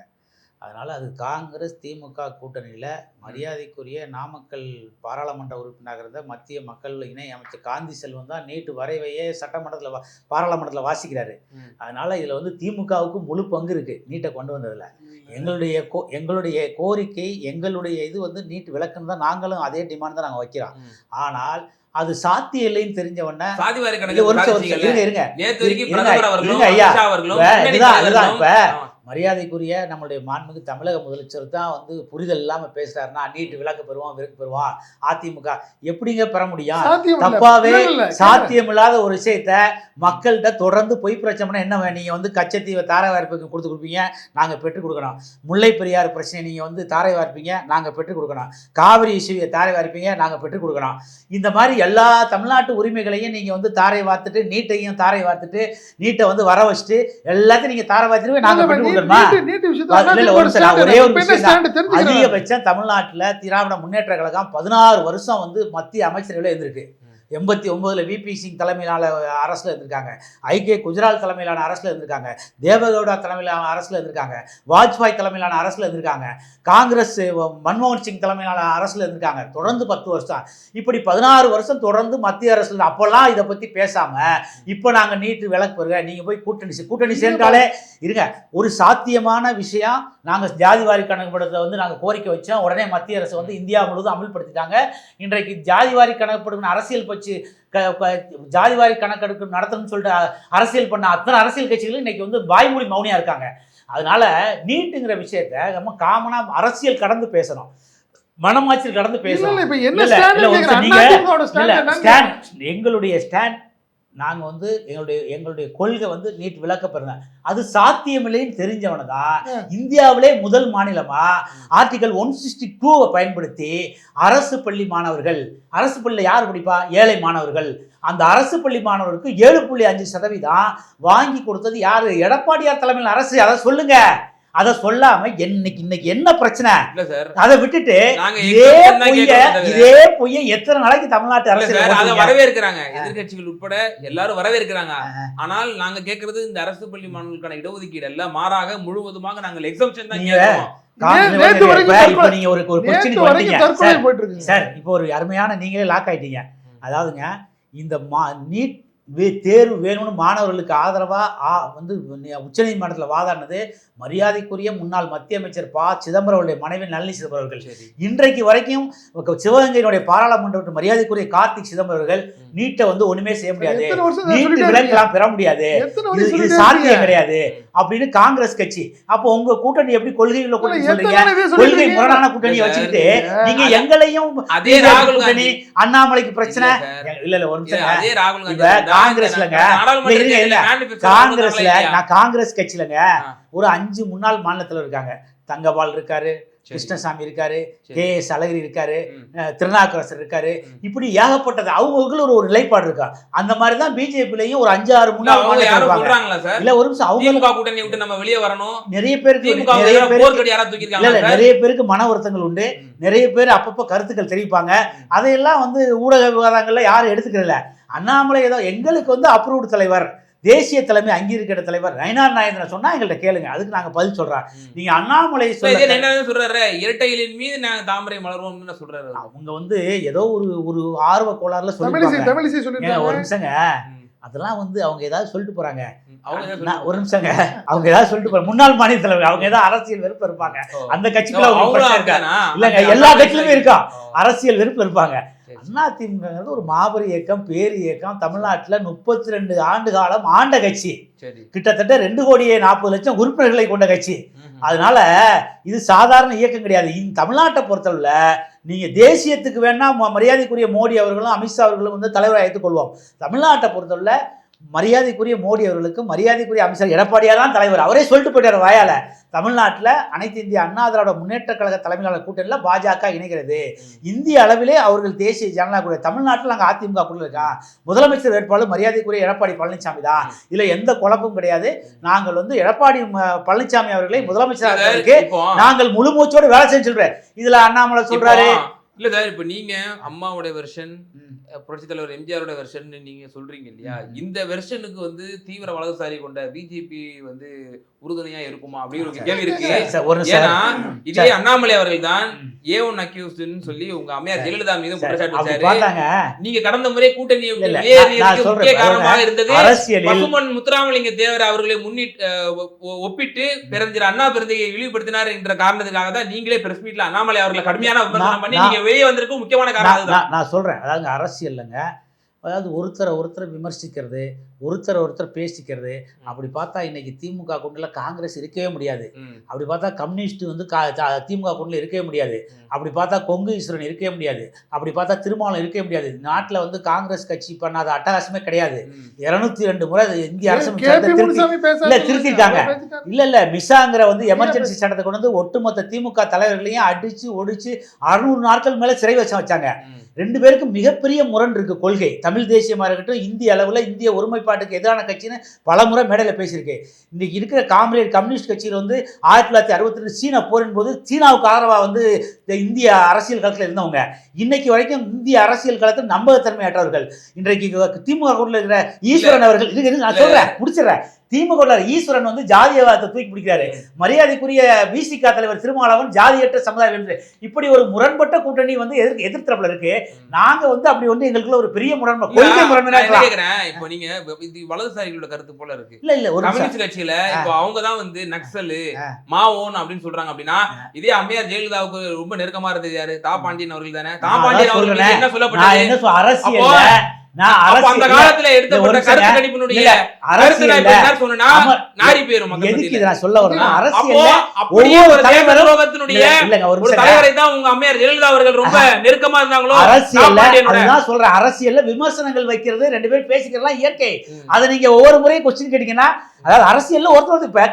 அதனால் அது காங்கிரஸ் திமுக கூட்டணியில் மரியாதைக்குரிய நாமக்கல் பாராளுமன்ற உறுப்பினராக இருந்த மத்திய மக்கள் இணை அமைச்சர் காந்தி செல்வம் தான் நீட்டு வரைவையே சட்டமன்றத்தில் பாராளுமன்றத்தில் வாசிக்கிறாரு. அதனால் இதில் வந்து திமுகவுக்கு முழு பங்கு இருக்குது நீட்டை கொண்டு வந்ததில். எங்களுடைய கோரிக்கை, எங்களுடைய இது வந்து நீட் விளக்குன்னு தான் நாங்களும் அதே டிமாண்ட் தான் நாங்கள் வைக்கிறோம். ஆனால் அது சாத்தியம் இல்லைன்னு தெரிஞ்சவொன்னே மரியாதைக்குரிய நம்மளுடைய மாண்புமிகு தமிழக முதலமைச்சர் தான் வந்து புரிதல் இல்லாமல் பேசுறாருன்னா நீட்டு விலக்கு பெறுவான் அதிமுக எப்படிங்க பெற முடியும்? தப்பாவே சாத்தியமில்லாத ஒரு விஷயத்த மக்கள்கிட்ட தொடர்ந்து பொய் பிரச்சனை என்ன நீங்கள் வந்து கச்சத்தீவை தாரை வார்ப்புக்கு கொடுப்பீங்க, நாங்கள் பெற்றுக் கொடுக்கணும். முல்லை பெரியார் பிரச்சனை நீங்கள் வந்து தாரை வார்ப்பீங்க, நாங்கள் பெற்றுக் கொடுக்கணும். காவிரி இஷ்யூவை தாரை வார்ப்பீங்க, நாங்கள் பெற்றுக் கொடுக்கணும். இந்த மாதிரி எல்லா தமிழ்நாட்டு உரிமைகளையும் நீங்கள் வந்து தாரை வார்த்துட்டு நீட்டையும் தாரை வார்த்துட்டு நீட்டை வந்து வர வச்சுட்டு எல்லாத்தையும் நீங்கள் தாரை வார்த்துட்டு நாங்கள் பெற்றுக் அதிகபட்சம் தமிழ்நாட்டில் திராவிட முன்னேற்ற கழகம் 16 வருஷம் வந்து மத்திய அமைச்சர்களே இருந்திருக்கு. 89 விபி சிங் தலைமையிலான அரசில் இருந்திருக்காங்க, ஐகே குஜரால் தலைமையிலான அரசில் இருந்திருக்காங்க, தேவகவுடா தலைமையிலான அரசில் இருந்திருக்காங்க, வாஜ்பாய் தலைமையிலான அரசில் இருந்திருக்காங்க, காங்கிரஸ் மன்மோகன் சிங் தலைமையிலான அரசில் இருந்திருக்காங்க. தொடர்ந்து 10 வருஷம், இப்படி 16 வருஷம் தொடர்ந்து மத்திய அரசு அப்போல்லாம் இதை பற்றி பேசாமல் இப்போ நாங்கள் நீட்டு விலக்கு பெறுங்க, நீங்கள் போய் கூட்டணி சேர்ந்தாலே இருங்க. ஒரு சாத்தியமான விஷயம், நாங்கள் ஜாதிவாரி கணக்குப்படுத்த வந்து நாங்கள் கோரிக்கை வச்சோம். உடனே மத்திய அரசு வந்து இந்தியா முழுவதும் அமல்படுத்திட்டாங்க. இன்றைக்கு ஜாதிவாரி கணக்குப்படுத்த அரசியல் பற்றி ஜாதிவாரி கணக்கெடுப்பு நடத்தணும்னு சொல்லிட்டு அரசியல் பண்ண அத்தனை அரசியல் கட்சிகளும் இன்னைக்கு வந்து வாய்மொழி மௌனியா இருக்காங்க. அதனால நீட்டுங்கிற விஷயத்த நம்ம காமனா அரசியல் கடந்து பேசணும், மனமாச்சல் கடந்து பேசணும். எங்களுடைய ஸ்டாண்ட் நாங்கள் வந்து எங்களுடைய கொள்கை வந்து நீட் விளக்கப்படுறேன். அது சாத்தியமில்லைன்னு தெரிஞ்சவன தான் இந்தியாவிலே முதல் மாநிலமா ஆர்டிகல் 162 பயன்படுத்தி அரசு பள்ளி மாணவர்கள், அரசு பள்ளியில் யார் படிப்பா? ஏழை மாணவர்கள். அந்த அரசு பள்ளி மாணவர்களுக்கு 7.5% வாங்கி கொடுத்தது யாரு? எடப்பாடியார் தலைமையில் அரசு. அதை சொல்லுங்க. அதை சொல்லாம இன்னைக்கு என்ன பிரச்சனை? அதை விட்டுட்டு இதே பொய்ய எத்தனை நாளைக்கு தமிழ்நாட்டு அரசு வரவேற்கிறாங்க, எதிர்கட்சிகள் உட்பட எல்லாரும் வரவேற்கிறாங்க. ஆனால் நாங்க கேட்கறது இந்த அரசு பள்ளி மாணவர்களுக்கான இடஒதுக்கீடு அல்ல, மாறாக முழுவதுமாக நாங்கள் எக்ஸம்ஷன் தான் கேட்கிறோம். சார் இப்போ ஒரு அருமையான நீங்களே லாக் ஆயிட்டீங்க. அதாவதுங்க இந்த நீட் தேர்வு வேணும்னு மாணவர்களுக்கு ஆதரவாக வந்து உச்சநீதிமன்றத்தில் வாதாடினது மரியாதைக்குரிய முன்னாள் மத்திய அமைச்சர் ப. சிதம்பரம் அவருடைய மனைவி நளினி சிதம்பரம் அவர்கள். இன்றைக்கு வரைக்கும் சிவகங்கையினுடைய பாராளுமன்ற மரியாதைக்குரிய கார்த்திக் சிதம்பரம் அவர்கள் நீட்டை வந்து ஒண்ணுமே செய்ய முடியாது, நீட்டு விலக்கெல்லாம் பெற முடியாது, இது சாத்தியம் கிடையாது அப்படின்னு காங்கிரஸ் கட்சி. அப்போ உங்க கூட்டணி எப்படி கொள்கையுள்ள கூட்டணி சொல்றீங்க? கொள்கை முரணான கூட்டணியை வச்சுக்கிட்டு நீங்க எங்களையும் அதே ராகுல் கூட்டணி அண்ணாமலைக்கு பிரச்சனை இல்ல ஒரு நிமிஷம். காங்கிரஸ் கட்சியிலங்க ஒரு 5 முன்னாள் மாநிலத்தில் இருக்காங்க. தங்கபால் இருக்காரு, கிருஷ்ணசாமி இருக்காரு, KS அழகிரி இருக்காரு, திருநாவுக்கரசர் இருக்காரு, இப்படி ஏகப்பட்டது. அவங்களுக்கு ஒரு நிலைப்பாடு இருக்கா. அந்த மாதிரி தான் பிஜேபிலையும் ஒரு 5-6 முன்னாள் இல்ல ஒரு நிமிஷம் அவங்க கூட்டணி விட்டு நம்ம வெளியே வரணும். நிறைய பேருக்கு மன வருத்தங்கள் உண்டு, நிறைய பேர் அப்பப்போ கருத்துக்கள் தெரிவிப்பாங்க. அதையெல்லாம் வந்து ஊடக விவாதங்கள்ல யாரும் எடுத்துக்கிறல. அண்ணாமலை ஏதோ எங்களுக்கு வந்து அப்ரூவ்டு தலைவர், தேசிய தலைமை அங்கீகரிக்கிற தலைவர் நயினார் நாகேந்திரன் சொன்னா எங்கள்கிட்ட கேளுங்க, அதுக்கு நாங்க பதில் சொல்றோம். நீங்க அண்ணாமலை சொல்றாரு இரட்டைகளின் மீது நாங்க தாமரை மலர்வோம்னு சொல்றாரு. அவங்க வந்து ஏதோ ஒரு ஆர்வ கோளாறுல சொல்லிருக்காங்க. ஒரு நிமிஷங்க, அதெல்லாம் வந்து அவங்க ஏதாவது சொல்லிட்டு போறாங்க. ஒரு நிமிஷங்க, அவங்க ஏதாவது சொல்லிட்டு போறாங்க. முன்னாள் மாநில தலைவர் அவங்க ஏதாவது அரசியல் வெறுப்பு இருப்பாங்க. அந்த கட்சிக்குள்ள இல்லங்க, எல்லா கட்சியிலுமே இருக்கா அரசியல் வெறுப்பு இருப்பாங்க. அதிமுக ஒரு மாபெரும் இயக்கம், பேர் இயக்கம். தமிழ்நாட்டில் 32 ஆண்டு காலம் ஆண்ட கட்சி, கிட்டத்தட்ட 2,40,00,000 உறுப்பினர்களை கொண்ட கட்சி. அதனால இது சாதாரண இயக்கம் கிடையாது. இந்த தமிழ்நாட்டை பொறுத்தவரை நீங்க தேசியத்துக்கு வேணா மரியாதைக்குரிய மோடி அவர்களும் அமித்ஷா அவர்களும் வந்து தலைவராக ஏற்றுக்கொள்வோம். தமிழ்நாட்டை பொறுத்தவரை மரியாதைக்குரிய மோடி அவர்களுக்கு மரியாதைக்குரிய அமைச்சர் எடப்பாடியார் தான் தலைவர். அவரே சொல்லிட்டு போயிட்டார் வாயால. தமிழ்நாட்டில் அனைத்து இந்திய அண்ணா திராவிட முன்னேற்ற கழக தலைமையிலான கூட்டணியில் பாஜக இணைகிறது. இந்திய அளவிலே அவர்கள் தேசிய ஜனநாயக கூட்டணி. தமிழ்நாட்டில் நாங்கள் அதிமுக கூட இருக்கோம். முதலமைச்சர் வேட்பாளர் மரியாதைக்குரிய எடப்பாடி பழனிசாமி தான். இதுல எந்த குழப்பமும் கிடையாது. நாங்கள் வந்து எடப்பாடி பழனிசாமி அவர்களை முதலமைச்சராக நாங்கள் முழு மூச்சோடு வேலை செஞ்சு சொல்றேன். இதுல அண்ணாமலை சொல்றாரு இல்ல சார், இப்ப நீங்க அம்மாவோட வெர்ஷன், புரட்சி தலைவர் எம்ஜிஆரோட வெர்ஷன் நீங்க சொல்றீங்க இல்லையா? இந்த வெர்ஷனுக்கு வந்து தீவிர வலதுசாரி கொண்ட பிஜேபி வந்து உறுதுணையா இருக்குமா அப்படின்னு ஒரு கேள்வி இருக்கு. ஏன்னா இதே அண்ணாமலை அவர்கள் தான் A1 அக்யூஸ்டுன்னு சொல்லி உங்க அம்மையார் ஜெயலலிதா மீது குற்றச்சாட்டு வச்சாரு. நீங்க கடந்த முறை கூட்டணி வெளியேறியதற்கு முக்கிய காரணமாக இருந்தது பசுமன் முத்துராமலிங்க தேவர் அவர்களை ஒப்பிட்டு பெருஞ்சர் அண்ணா பெருந்தையை இழிவுபடுத்தினார் என்ற காரணத்துக்காக தான் நீங்களே பிரஸ் மீட்ல அண்ணாமலை அவர்களை கடுமையான விமர்சனம் பண்ணி நீங்க வெளியே வந்திருக்கும் முக்கியமான காரணம். நான் சொல்றேன், அதாவது அரசியல்ங்க, அதாவது ஒருத்தரை விமர்சிக்கிறது, ஒருத்தர் பேசிக்கிறது. அப்படி பார்த்தா இன்னைக்கு திமுக கூட்டணியில காங்கிரஸ் இருக்கவே முடியாது. அப்படி பார்த்தா கம்யூனிஸ்ட் வந்து திமுக கூட்டணியில் இருக்கவே முடியாது. அப்படி பார்த்தா கொங்கு ஈஸ்வரன் இருக்கவே முடியாது. அப்படி பார்த்தா திருமாவளம் இருக்கவே முடியாது. நாட்டில் வந்து காங்கிரஸ் கட்சி பண்ணாத அட்டகாசமே கிடையாது. 202 முறை இந்திய அரசு திருத்திருக்காங்க. இல்ல மிசாங்கிற வந்து எமர்ஜென்சி சட்டத்தை கொண்டு வந்து ஒட்டுமொத்த திமுக தலைவர்களையும் அடிச்சு ஒடிச்சு 600 நாட்கள் மேல சிறை வச்சாங்க. 2 பேருக்கும் மிகப்பெரிய முரண் இருக்கு கொள்கை. தமிழ் தேசியமா இருக்கட்டும், இந்திய அளவுல இந்திய ஒருமைப்பாட்டுக்கு எதிரான கட்சின்னு பல முறை மேடையில் பேசியிருக்கு. இன்னைக்கு இருக்கிற காம்ரேட் கம்யூனிஸ்ட் கட்சியில் வந்து 1962 சீனா போரின் போது சீனாவுக்கு ஆதரவா வந்து இந்திய அரசியல் களத்தில் இருந்தவங்க. இன்னைக்கு வரைக்கும் இந்திய அரசியல் களத்தில் நம்பகத்தன்மையற்றவர்கள். இன்றைக்கு திமுக கூட இருக்கிற ஈஸ்வரன் அவர்கள், நான் சொல்றேன் முடிச்சிடறேன், திமுக ஈஸ்வரன் வந்து ஜாதியவாதத்தை தூக்கி பிடிக்கிறாரு. மரியாதைக்குரிய விசிக தலைவர் திருமாவளவன் ஜாதியற்ற சமுதாயம் என்று இப்படி ஒரு முரண்பட்ட கூட்டணி வந்து எதிர்த்தரப்புல இருக்கு. நாங்க வந்து அப்படி வந்து எங்களுக்குள்ள ஒரு பெரிய முரண்பாடு கொள்கை முரண்பாடு. இப்போ நீங்க வலதுசாரிகளோட கருத்து போல இருக்கு. இல்ல ஒரு கம்யூனிஸ்ட் கட்சியில இப்போ அவங்க தான் வந்து நக்சல் மாவோன் அப்படின்னு சொல்றாங்க. அப்படின்னா இதே அம்மையார் ஜெயலலிதாவுக்கு ரொம்ப நெருக்கமா இருந்தது யாரு? தா பாண்டியன் அவர்கள் தானே. தா பாண்டியன் அவர்கள் என்ன சொல்லப்பட்டது? அரசியல் அந்த காலத்துல எடுத்தப்பட்ட கருத்து கணிப்பினுடைய கருத்து என்ன சொன்னா நாரி பேரும் மக்கள் சொல்ல வரேன். ஒரு தலைவரை தான் உங்க அம்மையார் ஜெயலலிதா அவர்கள் ரொம்ப நெருக்கமா இருந்தாங்களோ. சொல்றேன், அரசியல்ல விமர்சனங்கள் வைக்கிறது, 2 பேரும் பேசிக்கிறதுலாம் இயற்கை. அதை நீங்க ஒவ்வொரு முறையும் கொஸ்டின் கேட்டீங்கன்னா, அதாவது அரசியல்ல ஒருத்தர் இப்ப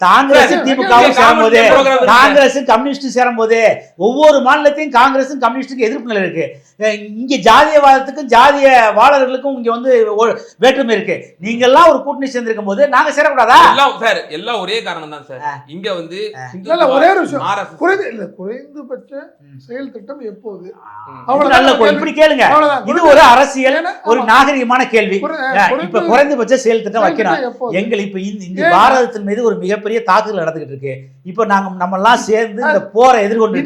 காங்கிரஸ் திமுகவும் சேரும்போது, காங்கிரஸ் கம்யூனிஸ்ட் சேரும்போது ஒவ்வொரு மாநிலத்தையும் காங்கிரஸும் கம்யூனிஸ்டுக்கும் எதிர்ப்பு நிலை இருக்கு. இங்க ஜாதியவாதத்துக்கும் ஜாதிய வாழர்களுக்கும் இங்க வந்து வேற்றுமை இருக்கு. நீங்க எல்லாம் ஒரு கூட்டணி சேர்ந்திருக்கும் போது நாங்க சேரக்கூடாதா? சார் எல்லாம் ஒரே காரணம் தான் சார். இங்க வந்து ஒரே ஒரு விஷயம், குறைந்தபட்ச செயல் திட்டம் எப்போது? இப்படி கேளுங்க, இது ஒரு அரசியல், ஒரு நாகரிகமான கேள்வி. இப்ப குறைந்தபட்ச செயல் திட்டம் வைக்கணும். எங்கள் இப்ப இந்த பாரதத்தின் மீது ஒரு மிகப்பெரிய தாக்குதல் நடந்துகிட்டு இருக்கு. இப்ப நம்ம எல்லாம் சேர்ந்து இந்த போரை எதிர்கொண்டு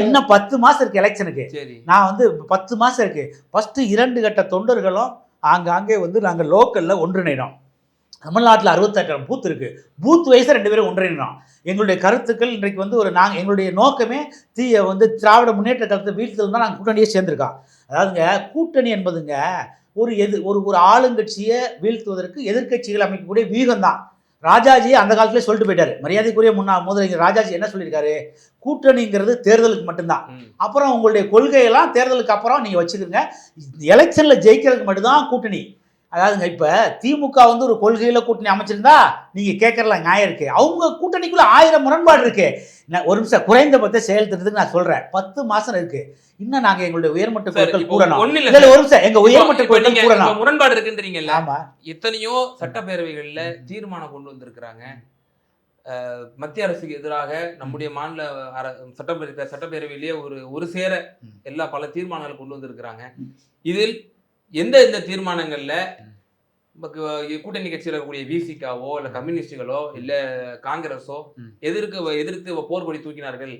இன்னும் 10 மாசம் இருக்கு எலெக்ஷனுக்கு. நான் வந்து 10 மாசம் இருக்கு. ஃபர்ஸ்ட் 2 கட்ட தொண்டர்களும் ஆங்காங்கே வந்து நாங்க லோக்கல்ல ஒன்றிணைறோம். தமிழ்நாட்டில் 68 பூத் இருக்கு. பூத் வைஸா 2 பேரும் ஒன்றிணைறோம். எங்களுடைய கருத்துக்கள் இன்றைக்கு வந்து எங்களுடைய நோக்கமே வந்து திராவிட முன்னேற்ற கருத்தை வீழ்த்தல் தான் நாங்கள் கூட்டணியே சேர்ந்திருக்கோம். அதாவதுங்க கூட்டணி என்பதுங்க ஒரு ஆளுங்கட்சியை வீழ்த்துவதற்கு எதிர்கட்சிகள் அமைக்கக்கூடிய வியூகம் தான். ராஜாஜி அந்த காலத்திலே சொல்லிட்டு போயிட்டாரு. மரியாதைக்குரிய முதலமைச்சர் ராஜாஜி என்ன சொல்லியிருக்காரு? கூட்டணிங்கிறது தேர்தலுக்கு மட்டும்தான். அப்புறம் உங்களுடைய கொள்கையெல்லாம் தேர்தலுக்கு அப்புறம் நீங்க வச்சுக்கோங்க. எலெக்ஷன்ல ஜெயிக்கிறதுக்கு மட்டும்தான் கூட்டணி. அதாவதுங்க இப்ப திமுக வந்து ஒரு கொள்கையில கூட்டணி அமைச்சிருந்தா நீங்க கேட்கறலாம் நியாயம் இருக்கு. அவங்க கூட்டணிக்குள்ள 1000 முரண்பாடு இருக்கு. ஒரு நிமிஷம், குறைந்தபட்ச செயல் திட்டத்துக்கு நான் சொல்றேன், 10 மாசம் இருக்கு. இன்னும் நாங்க எங்களுடைய உயர்மட்ட குழுக்கள் கூடணும். ஒரு நிமிஷம், எங்க உயர்மட்ட குழுக்கள் கூடணும். முரண்பாடு இருக்குன்றீங்கல்ல, எத்தனையோ சட்டப்பேரவைகள்ல தீர்மானம் கொண்டு வந்திருக்கிறாங்க. மத்திய அரசுக்கு எதிராக நம்முடைய மாநில சட்டப்பேரவையிலேயே ஒரு சேர பல தீர்மானங்கள் கொண்டு வந்திருக்கிறாங்க. இதில் எந்த தீர்மானங்கள்ல கூட்டணி கட்சியில் இருக்கக்கூடிய விசிகாவோ இல்ல கம்யூனிஸ்டுகளோ இல்ல காங்கிரஸோ எதிர்த்து போர் கொடி தூக்கினார்கள்,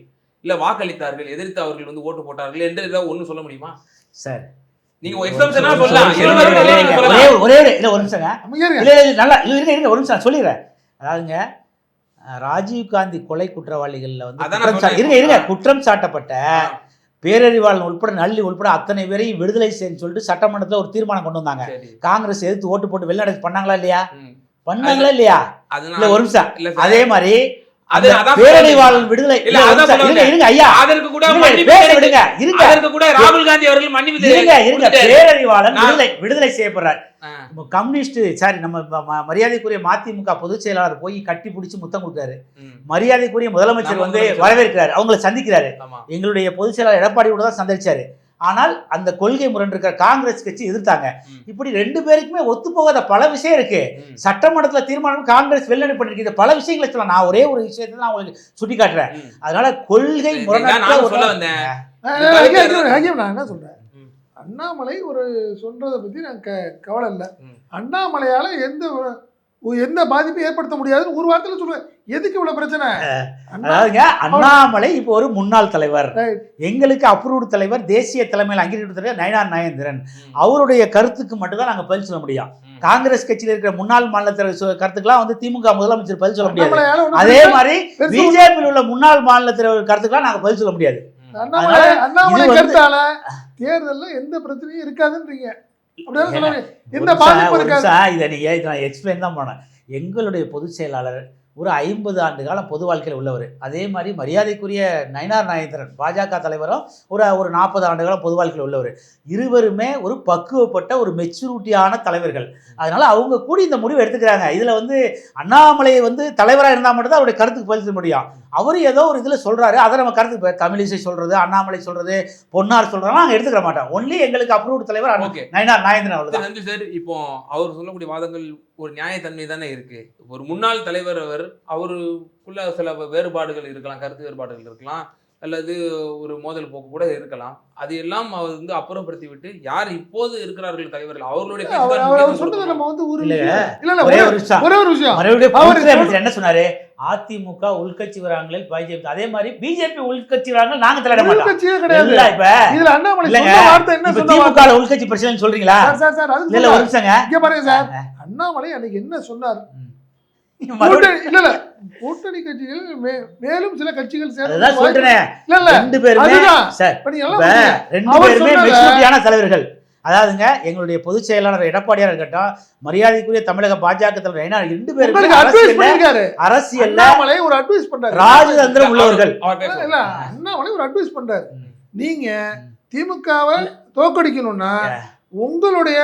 இல்ல வாக்களித்தார்கள், எதிர்த்து அவர்கள் வந்து ஓட்டு போட்டார்கள் என்று ஏதாவது ஒண்ணு சொல்ல முடியுமா சார்? நீங்க எக்ஸாம்ஷனா சொல்லலாம். ஒரே ஒரு நிமிஷம், ஒரு நிமிஷம் சொல்லிடுறேன். அதாவதுங்க ராஜீவ்காந்தி கொலை குற்றவாளிகள்ல வந்து குற்றம் சாட்டப்பட்ட பேரறிவாளன் உட்பட நல்லி உட்பட அத்தனை பேரையும் விடுதலை செய்யன்னு சொல்லிட்டு சட்டமன்றத்தில் ஒரு தீர்மானம் கொண்டு வந்தாங்க. காங்கிரஸ் எதிர்த்து ஓட்டு போட்டு வெளிநடப்பு பண்ணாங்களா இல்லையா? பண்ணாங்களா இல்லையா? இல்ல ஒரு நிமிஷம், அதே மாதிரி பேரறிவாளன் விடுதலை ராகுல் காந்தி அவர்கள் பேரறிவாளன் விடுதலை செய்யப்படுறார். கம்யூனிஸ்ட் நம்ம மரியாதைக்குரிய மதிமுக பொதுச் செயலாளர் போய் கட்டி பிடிச்சி முத்தம் கொடுத்தாரு. மரியாதைக்குரிய முதலமைச்சர் வந்து வரவேற்கிறாரு, அவங்களை சந்திக்கிறாரு. எங்களுடைய பொதுச் செயலாளர் எடப்பாடி கூட தான் சந்திச்சாரு. ஆனால் அந்த கொள்கை முரண் இருக்கிற காங்கிரஸ் கட்சி எதிர்த்தாங்க. இப்படி 2 பேருக்குமே ஒத்து போகாத பல விஷயம் இருக்கு. சட்டமன்றத்துல தீர்மானம் காங்கிரஸ் வெளிநடப்பு பண்ணிருக்கு. பல விஷயங்களை சொல்லலாம். நான் ஒரே ஒரு விஷயத்தை நான் உங்களுக்கு சுட்டி காட்டுறேன். அதனால கொள்கை முரண் நான் என்ன சொல்றேன், அண்ணாமலை ஒரு சொல்றதை பத்தி நான் கவலை இல்லை. அண்ணாமலையால எந்த பாதிப்பும் ஏற்படுத்த முடியாதுன்னு ஒரு வார்த்தையில சொல்லுவேன். எதுக்கு இவ்வளவு பிரச்சனை? அதாவதுங்க, அண்ணாமலை இப்போ ஒரு முன்னாள் தலைவர், எங்களுக்கு அப்ரூவ்டு தலைவர், தேசிய தலைமையில் அங்கீகரிக்கப்பட்ட தலைவர் நயினார் நாகேந்திரன். அவருடைய கருத்துக்கு மட்டும்தான் நாங்க பதில் சொல்ல முடியும். காங்கிரஸ் கட்சியில் இருக்கிற முன்னாள் மாநில தலைவர் கருத்துக்கெல்லாம் வந்து திமுக முதலமைச்சர் பதில் சொல்ல முடியாது. அதே மாதிரி பிஜேபியில் உள்ள முன்னாள் மாநில தலைவர் கருத்துக்கெல்லாம் நாங்க பதில் சொல்ல முடியாது. அண்ணாமலை கருத்தால தேர்தல்ல எந்த பிரச்சனையும் இருக்காதுன்றீங்க. எந்த பாதிப்பு இருக்காது. இதை நீங்க நான் எக்ஸ்பிளைன் தான் பண்ணேன். எங்களுடைய பொதுச் செயலாளர் ஒரு 50 ஆண்டு காலம் பொது வாழ்க்கையில் உள்ளவர். அதே மாதிரி மரியாதைக்குரிய நயினார் நாகேந்திரன் பாஜக தலைவரும் ஒரு 40 ஆண்டு காலம் பொது வாழ்க்கையில் உள்ளவர். இருவருமே ஒரு பக்குவப்பட்ட ஒரு மெச்சூரிட்டியான தலைவர்கள். அதனால அவங்க கூடி இந்த முடிவு எடுத்துக்கிறாங்க. இதுல வந்து அண்ணாமலை வந்து தலைவராக இருந்தால் மட்டும்தான் அவருடைய கருத்துக்கு பதில் சொல்ல முடியும். அவர் ஏதோ ஒரு இதில் சொல்றாரு, அதை நம்ம கருத்து தமிழிசை சொல்றது, அண்ணாமலை சொல்றது, பொன்னார் சொல்றோம், நாங்கள் எடுத்துக்கிற மாட்டோம். ஒன்லி எங்களுக்கு அப்ரூவ்டு தலைவர் நயினார் நாகேந்திரன் அவ்வளவுதான். நன்றி சார். இப்போ அவர் சொல்லக்கூடிய வாதங்கள் ஒரு நியாயத்தன்மை தானே இருக்கு. ஒரு முன்னாள் தலைவர் அவருக்குள்ள சில வேறுபாடுகள் இருக்கலாம், கருத்து வேறுபாடுகள் இருக்கலாம், அல்லது ஒரு மோதல் போக்கு கூட இருக்கலாம். அது எல்லாம் அவர் வந்து அப்புறப்படுத்தி விட்டு யார் இப்போது இருக்கிறார்கள் தலைவர்கள் அவர்களுடைய என்ன சொன்னாரு, அதிமுக உள்கட்சி வராங்களே பிஜேபி, அதே மாதிரி பிஜேபி உள்கட்சி வராங்க, நாங்க தலையிட மாட்டோம். திமுக உள்கட்சி பிரச்சனை சொல்றீங்களா? இல்ல ஒரு நிமிஷங்க, அண்ணாமலை அன்னைக்கு என்ன சொன்னார்? கூட்டணி கட்சிகள் மேலும் சில கட்சிகள் தலைவர்கள். அதாவதுங்க, எங்களுடைய பொதுச் செயலாளர் எடப்பாடியார் இருக்கட்டும், மரியாதைக்குரிய தமிழக பாஜக தலைவர் 2 பேரும் அரசியல் ஒரு அட்வைஸ் பண்றாரு, ராஜதந்திரம் உள்ளவர்கள். அண்ணாமலை ஒரு அட்வைஸ் பண்றாரு, நீங்க திமுகவை தோக்கடிக்கணும்னா உங்களுடைய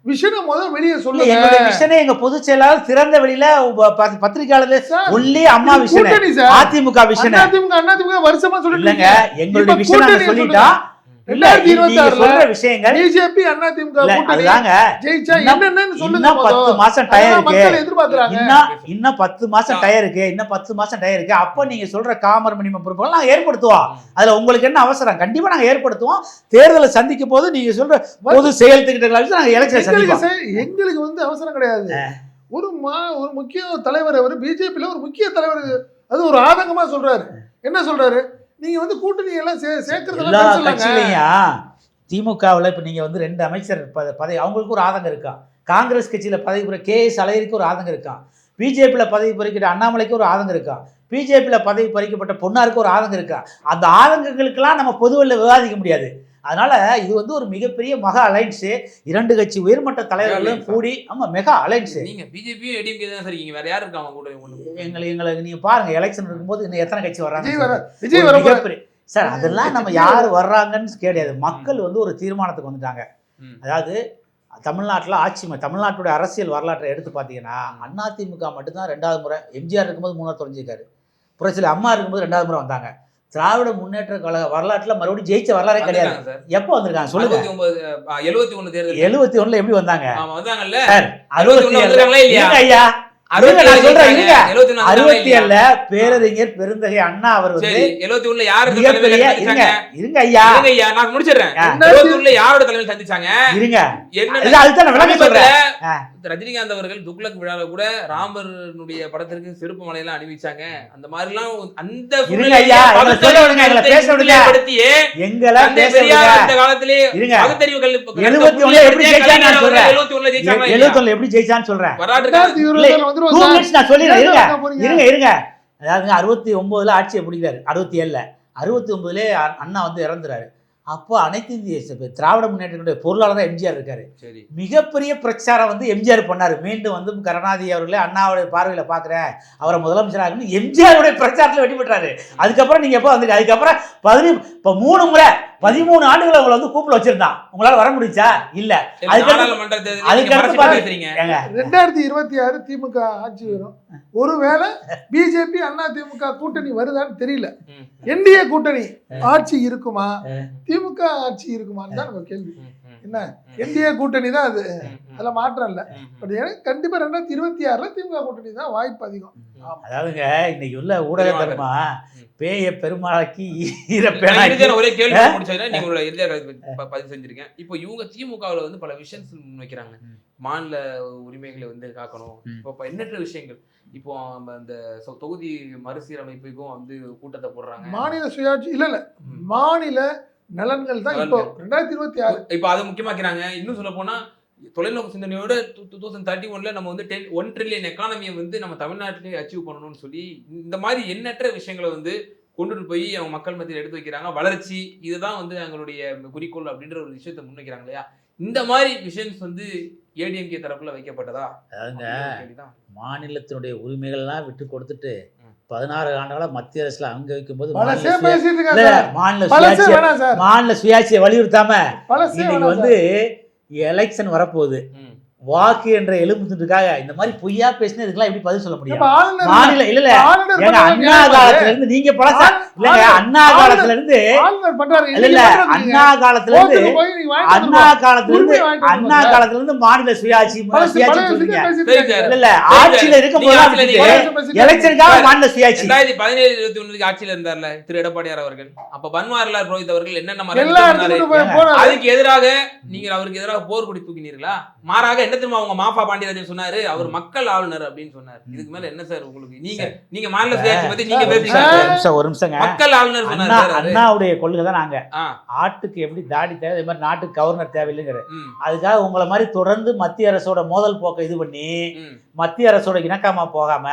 விஷனை முதல் வெளியே சொல்லுங்க. எங்களுடைய விஷனை எங்க பொதுச் செயலாளர் திறந்த வெளியில பத்திரிகையாளர்ல ஒன்லி அம்மா விஷயம், அதிமுக விஷயம், அதிமுக வருஷமா சொல்லிட்டு எங்களுடைய விஷயம் சொல்லிட்டா விஷயங்கள் பிஜேபி அதிமுக ஜெயிச்சா என்னன்னு சொல்லுங்க. 10 மாசம் டயர் இருக்கு, இன்னும் 10 மாசம் டயர் இருக்கு, இன்னும் 10 மாசம் டயர் இருக்கு. அப்ப நீங்க சொல்ற காமர் மினிமம் பொறுப்புகள் நாங்க ஏற்படுத்துவோம். அதுல உங்களுக்கு என்ன அவசரம்? கண்டிப்பா நாங்க ஏற்படுத்துவோம். தேர்தலை சந்திக்கும் போது நீங்க சொல்ற பொது செயல் திட்டங்களை நாங்க எலெக்ஷன் சந்திப்போம். எங்களுக்கு வந்து அவசரம் கிடையாது. ஒரு முக்கிய தலைவர், அவர் பிஜேபியில ஒரு முக்கிய தலைவர், அது ஒரு ஆதங்கமா சொல்றாரு. என்ன சொல்றாரு? நீங்க வந்து கூட்டணி எல்லாம் சேர்க்கறதுல திமுகவில் இப்போ நீங்கள் வந்து 2 அமைச்சர் பதவி, அவங்களுக்கு ஒரு ஆதங்கம் இருக்கா. காங்கிரஸ் கட்சியில் பதவி புற KS அழகிரிக்கு ஒரு ஆதங்கம் இருக்கா. பிஜேபியில் பதவி பறிக்கிட்ட அண்ணாமலைக்கு ஒரு ஆதங்கம் இருக்கா. பிஜேபியில் பதவி பறிக்கப்பட்ட பொன்னாருக்கு ஒரு ஆதங்கம் இருக்கா. அந்த ஆதங்கங்களுக்கெல்லாம் நம்ம பொதுவெளியில் விவாதிக்க முடியாது. அதனால இது வந்து ஒரு மிகப்பெரிய மெகா அலைன்ஸ். 2 கட்சி உயர்மட்ட தலைவர்களும் கூடி மெகா அலைன்ஸ். நீங்க பிஜேபியும் ஏடிஎம்கே தான் இருக்கீங்க, வேற யாரு இருக்காங்க கூட? எங்களுக்கு நீங்க பாருங்க, எலெக்ஷன் இருக்கும்போது இன்னும் எத்தனை கட்சி வர்றாங்க சார். அதெல்லாம் நம்ம யார் வர்றாங்கன்னு கிடையாது. மக்கள் வந்து ஒரு தீர்மானத்துக்கு வந்துட்டாங்க. அதாவது தமிழ்நாட்டில் தமிழ்நாட்டுடைய அரசியல் வரலாற்றை எடுத்து பார்த்தீங்கன்னா, அதிமுக மட்டும்தான் 2வது முறை, எம்ஜிஆர் இருக்கும்போது 3 தொலைஞ்சிருக்காரு, புரட்சியில் அம்மா இருக்கும்போது 2வது முறை வந்தாங்க. திராவிட முன்னேற்ற கழக வரலாற்றுல மறுபடியும் ஜெயிச்ச வரலாறே கிடையாது. எப்போ வந்திருக்காங்க சொல்லுங்க? 71 தேர்தல், 71ல எப்படி வந்தாங்க? வந்தாங்கல்ல, 61 ஐயா 67 பேரறிஞர் பெருந்தகை அண்ணா அவர் வந்து 71ல யாரு இருங்க ஐயா நான் முடிச்சிடுறேன். 71ல யாரோட தலைமையில் சந்திச்சாங்க? இருங்க, அதுதான் நான் விளக்கம் சொல்றேன். ரஜினிகாந்த் அவர்கள் துக்ளக் விழாவில் கூட ராமருடைய படத்திற்கு செருப்பு மலையெல்லாம் அணிவிச்சாங்க. அந்த மாதிரி எல்லாம் அந்த எப்படி ஜெயிச்சான்னு சொல்றேன். அதாவது 69ல ஆட்சியை பிடிக்கிறாரு, 67ல 69லே அண்ணா வந்து இறந்துறாரு. அப்போ அனைத்து இந்திய திராவிட முன்னேற்றத்துடைய பொருளாளராக எம்ஜிஆர் இருக்காரு. மிகப்பெரிய பிரச்சாரம் வந்து எம்ஜிஆர் பண்ணாரு. மீண்டும் வந்து கருணாநிதி அவர்களே அண்ணாவுடைய பார்வையில பாக்குறேன், அவரை முதலமைச்சராக எம்ஜிஆருடைய பிரச்சாரத்தில் வெற்றி பெற்றாரு. அதுக்கப்புறம் நீங்க எப்போ வந்து அதுக்கப்புறம் 3 முறை 13 ஆண்டுகளை உங்களை வந்து கூப்பிட வச்சிருந்தான். உங்களால வர முடிச்சா? இல்ல. அதுக்கு 2026 திமுக ஆட்சி வரும். ஒருவேளை பிஜேபி அதிமுக கூட்டணி வருதான்னு தெரியல. என்டிஏ கூட்டணி ஆட்சி இருக்குமா, திமுக ஆட்சி இருக்குமான்னு தான் நம்ம கேள்வி. என்ன என்டிஏ கூட்டணி தான் அது, அதில் மாற்றம் இல்லை. பட் எனக்கு கண்டிப்பாக 2026 திமுக கூட்டணி தான் வாய்ப்பு அதிகம். அதாவதுங்க இன்னைக்கு உள்ள ஊடக தர்மா பேய பெருமாளாக்கி ஒரே கேள்வி முடிச்சதுன்னா நீங்க உங்களோட இறுதியாக பதிவு செஞ்சிருக்கேன். இப்போ இவங்க திமுகவில் வந்து பல விஷயங்கள் முன்வைக்கிறாங்க. மாநில உரிமைகளை வந்து காக்கணும். இப்போ எண்ணற்ற விஷயங்கள். இப்போ அந்த தொகுதி மறுசீரமைப்புக்கும் வந்து கூட்டத்தை போடுறாங்க. மாநில சுயாட்சி இல்ல மாநில நலன்கள் தான் இப்போ 2026. இப்போ அதை முக்கியமாக்கிறாங்க. இன்னும் சொல்ல போனா தொலைநோக்கு சிந்தனையோட 2031 நம்ம வந்து 1 ட்ரில்லியன் எக்கானமியை வந்து நம்ம தமிழ்நாட்டிலே அச்சீவ் பண்ணணும்னு சொல்லி இந்த மாதிரி எண்ணற்ற விஷயங்களை வந்து கொண்டுட்டு போய் அவங்க மக்கள் மத்தியில் எடுத்து வைக்கிறாங்க. வளர்ச்சி இதுதான் வந்து எங்களுடைய குறிக்கோள் அப்படின்ற ஒரு விஷயத்தை முன்வைக்கிறாங்க இல்லையா? இந்த மாதிரி விஷயம்ஸ் வந்து ஏடிஎம்கே தரப்புல வைக்கப்பட்டதா? அதாங்க மாநிலத்தினுடைய உரிமைகள்லாம் விட்டு கொடுத்துட்டு 16 ஆண்டுகளா மத்திய அரசுல அங்க வைக்கும் போது மாநில சுயாட்சியை வலியுறுத்தாம இன்னைக்கு வந்து எலெக்ஷன் வரப்போகுது, வாக்கு என்ற எலும்புக்காக இந்த மாதிரி பொய்யா பேசினா இதுக்கெல்லாம் எப்படி பதில் சொல்ல முடியும்? மாநில இல்ல அண்ணா காலத்துல இருந்து நீங்க பழசா இல்லங்க, அண்ணா காலத்துல இருந்து இல்ல அண்ணா காலத்துல இருந்து மாநில சுயாட்சி சொல்றீங்க இல்ல ஆட்சியில இருக்கும் போது எலெக்ஷனுக்காக மாநில சுயாட்சி 2017-21 ஆட்சியில இருந்தார்ல திரு எடப்பாடியார் அவர்கள். அப்ப பன்வாரிலால் புரோஹித் அவர்கள் என்னென்ன அதுக்கு எதிராக நீங்க அவருக்கு எதிராக போர் கொடி தூக்கினீர்களா? மாறாக என்ன தெரியுமா அவங்க மாஃபா பாண்டியராஜன் சொன்னாரு, அவர் மக்கள் ஆளுநர் அப்படின்னு சொன்னாரு. இதுக்கு மேல என்ன சார் உங்களுக்கு? நீங்க மாநில சுயாட்சி பத்தி நீங்க பேசுறீங்க. ஒரு நிமிஷங்க, மக்கள் ஆளுநர் சொன்னாரு. அண்ணாவுடைய கொள்கை தான் நாங்க ஆட்டுக்கு எப்படி தாடி தேவை அதே மாதிரி நாட்டுக்கு கவர்னர் தேவையில்லைங்கிற. அதுக்காக உங்களை மாதிரி தொடர்ந்து மத்திய அரசோட மோதல் போக்க இது பண்ணி மத்திய அரசோட இணக்கமா போகாம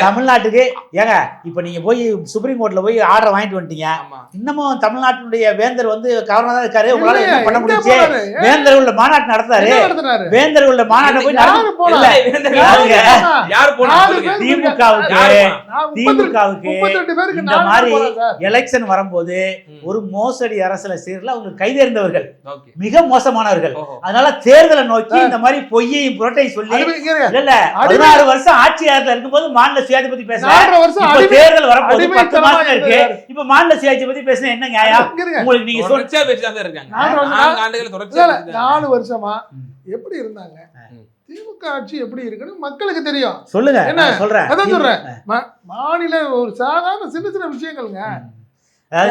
தமிழ்நாட்டுக்கு ஏங்க இப்ப நீங்க போய் சுப்ரீம் கோர்ட்ல போய் ஆர்டர் வாங்கிட்டு வந்துட்டீங்க. இன்னமும் தமிழ்நாட்டினுடைய வேந்தர் வந்து கவர்னர் தான் இருக்காரு. உங்களால என்ன பண்ண முடிச்சு? வேந்தர் உள்ள மாநாட்டு நடத்தாரு. வேந்தர் உள்ள மாநாட்டை போய் திமுகவுக்கு இந்த மாதிரி எலெக்ஷன் வரும்போது ஒரு மோசடி அரசியல சீர்ல அவங்க கைதேர்ந்தவர்கள் மிக மோசமானவர்கள். அதனால தேர்தலை நோக்கி இந்த மாதிரி பொய்யையும் புரட்டையும் சொல்லி இல்ல 16 வருஷம் ஆட்சியாளர்ல இருக்கும்போது மாநில சுயாட்சி பத்தி பேசுறேன். தேர்தல் வரப்போது 10 மாசம் இருக்கு. இப்ப மாநில சுயாட்சி பத்தி பேசுனா என்ன நியாயம் உங்களுக்கு? நீங்க சொல்லிச்சா பேசிதான் இருக்காங்க. 4 வருஷமா எப்படி இருந்தாங்க? திமுக ஆட்சி எப்படி இருக்குன்னு மக்களுக்கு தெரியும். சொல்லுங்க, என்ன சொல்றேன் அதான் சொல்றேன். மாநில ஒரு சாதாரண சின்ன சின்ன விஷயங்கள்ங்க.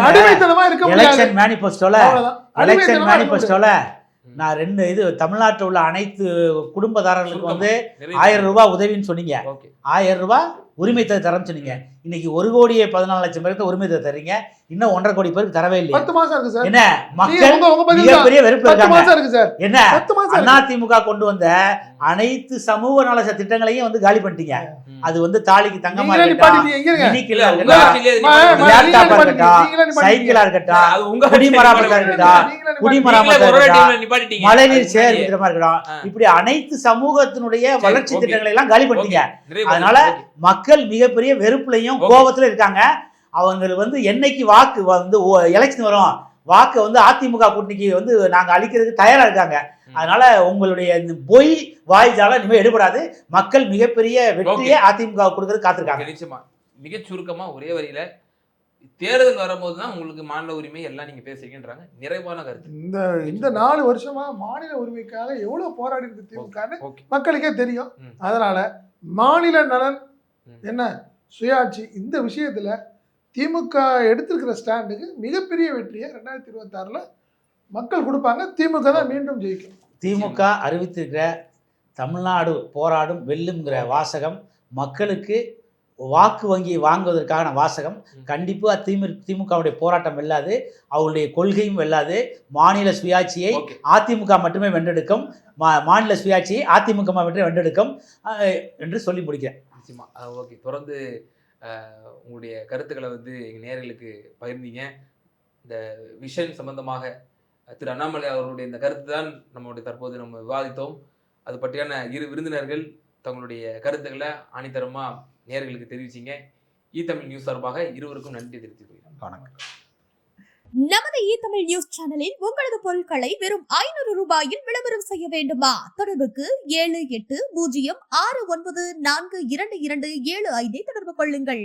அடிமைத்தனமா இருக்க முடியாது. எலெக்ஷன் மேனிஃபெஸ்டோல நான் 2 இது தமிழ்நாட்டில் உள்ள அனைத்து குடும்பதாரர்களுக்கு வந்து 1000 ரூபாய் உதவின்னு சொன்னீங்க. 1000 ரூபாய் உரிமை தரேன்னு சொன்னீங்க. இன்னைக்கு 1,14,00,000 பேருக்கு உரிமை தரீங்க. இன்னும் 1.5 கோடி பேருக்கு தரவே இல்லை. 10 மாசம் இருக்கு சார். என்ன மக்கள் மிகப்பெரிய வெறுப்பு இருக்காங்க. என்ன அதிமுக கொண்டு வந்த அனைத்து சமூக நல திட்டங்களையும் வந்து காலி பண்ணிட்டீங்க. அது வந்து தாலிக்கு தங்கமா இருக்கட்டும், சைக்கிளா இருக்கட்டும், குடிமராமத்தா இருக்கட்டும், மழைநீர் சேகரிப்பு இருக்கட்டும், இப்படி அனைத்து சமூகத்தினுடைய வளர்ச்சி திட்டங்களை எல்லாம் காலி பண்ணிட்டீங்க. அதனால மக்கள் மிகப்பெரிய வெறுப்புலையும் கோபத்துல இருக்காங்க. அவங்க வந்து என்னைக்கு வாக்கு வந்து எலெக்ஷன் வரும், வாக்கு வந்து அதிமுக கூட்டணிக்கு வந்து நாங்க அளிக்கிறதுக்கு தயாரா இருக்காங்க. அதனால உங்களுடைய பொய் வாய்ஜால இனிமே எடுபடாது. மக்கள் மிகப்பெரிய வெற்றியை அதிமுக கொடுக்கறது காத்திருக்காங்க. நிச்சயமா மிக சுருக்கமா ஒரே வரியில தேர்தல் வரும்போது தான் உங்களுக்கு மாநில உரிமை எல்லாம் நீங்க பேசுறீங்கன்றாங்க. நிறைவான கருத்து. இந்த 4 வருஷமா மாநில உரிமைக்காக எவ்வளவு போராடி இருக்கு திமுக மக்களுக்கே தெரியும். அதனால மாநில நலன் என்ன சுயாட்சி இந்த விஷயத்துல திமுக எடுத்திருக்கிற ஸ்டாண்டுக்கு மிகப்பெரிய வெற்றியை 2026 மக்கள் கொடுப்பாங்க. திமுக தான் மீண்டும் ஜெயிக்கும். திமுக அறிவித்திருக்கிற தமிழ்நாடு போராடும் வெல்லுங்கிற வாசகம் மக்களுக்கு வாக்கு வங்கி வாங்குவதற்கான வாசகம். கண்டிப்பாக திமுகவுடைய போராட்டம் வெல்லாது, அவருடைய கொள்கையும் வெல்லாது. மாநில சுயாட்சியை அதிமுக மட்டுமே வென்றெடுக்கும், மாநில சுயாட்சியை அதிமுக மட்டுமே வென்றெடுக்கும் என்று சொல்லி முடிக்கிறேன். நிச்சயமா. ஓகே, தொடர்ந்து உங்களுடைய கருத்துக்களை வந்து எங்கள் நேயர்களுக்கு பகிர்ந்தீங்க. இந்த விஷன் சம்பந்தமாக திரு அண்ணாமலை அவர்களுடைய இந்த கருத்து தான் நம்மளுடைய தற்போது நம்ம விவாதித்தோம். அது பற்றியான இரு விருந்தினர்கள் தங்களுடைய கருத்துக்களை ஆணித்தரமாக நேயர்களுக்கு தெரிவிச்சிங்க. ஈ-தமிழ் நியூஸ் சார்பாக இருவருக்கும் நன்றி தெரிவித்துக் கொள்கிறேன். வணக்கம். நமது ஈ-தமிழ் நியூஸ் சேனலில் உங்களது பொருட்களை வெறும் 500 ரூபாயில் விளம்பரம் செய்ய வேண்டுமா? தொடர்புக்கு 7806942275 தொடர்பு கொள்ளுங்கள்.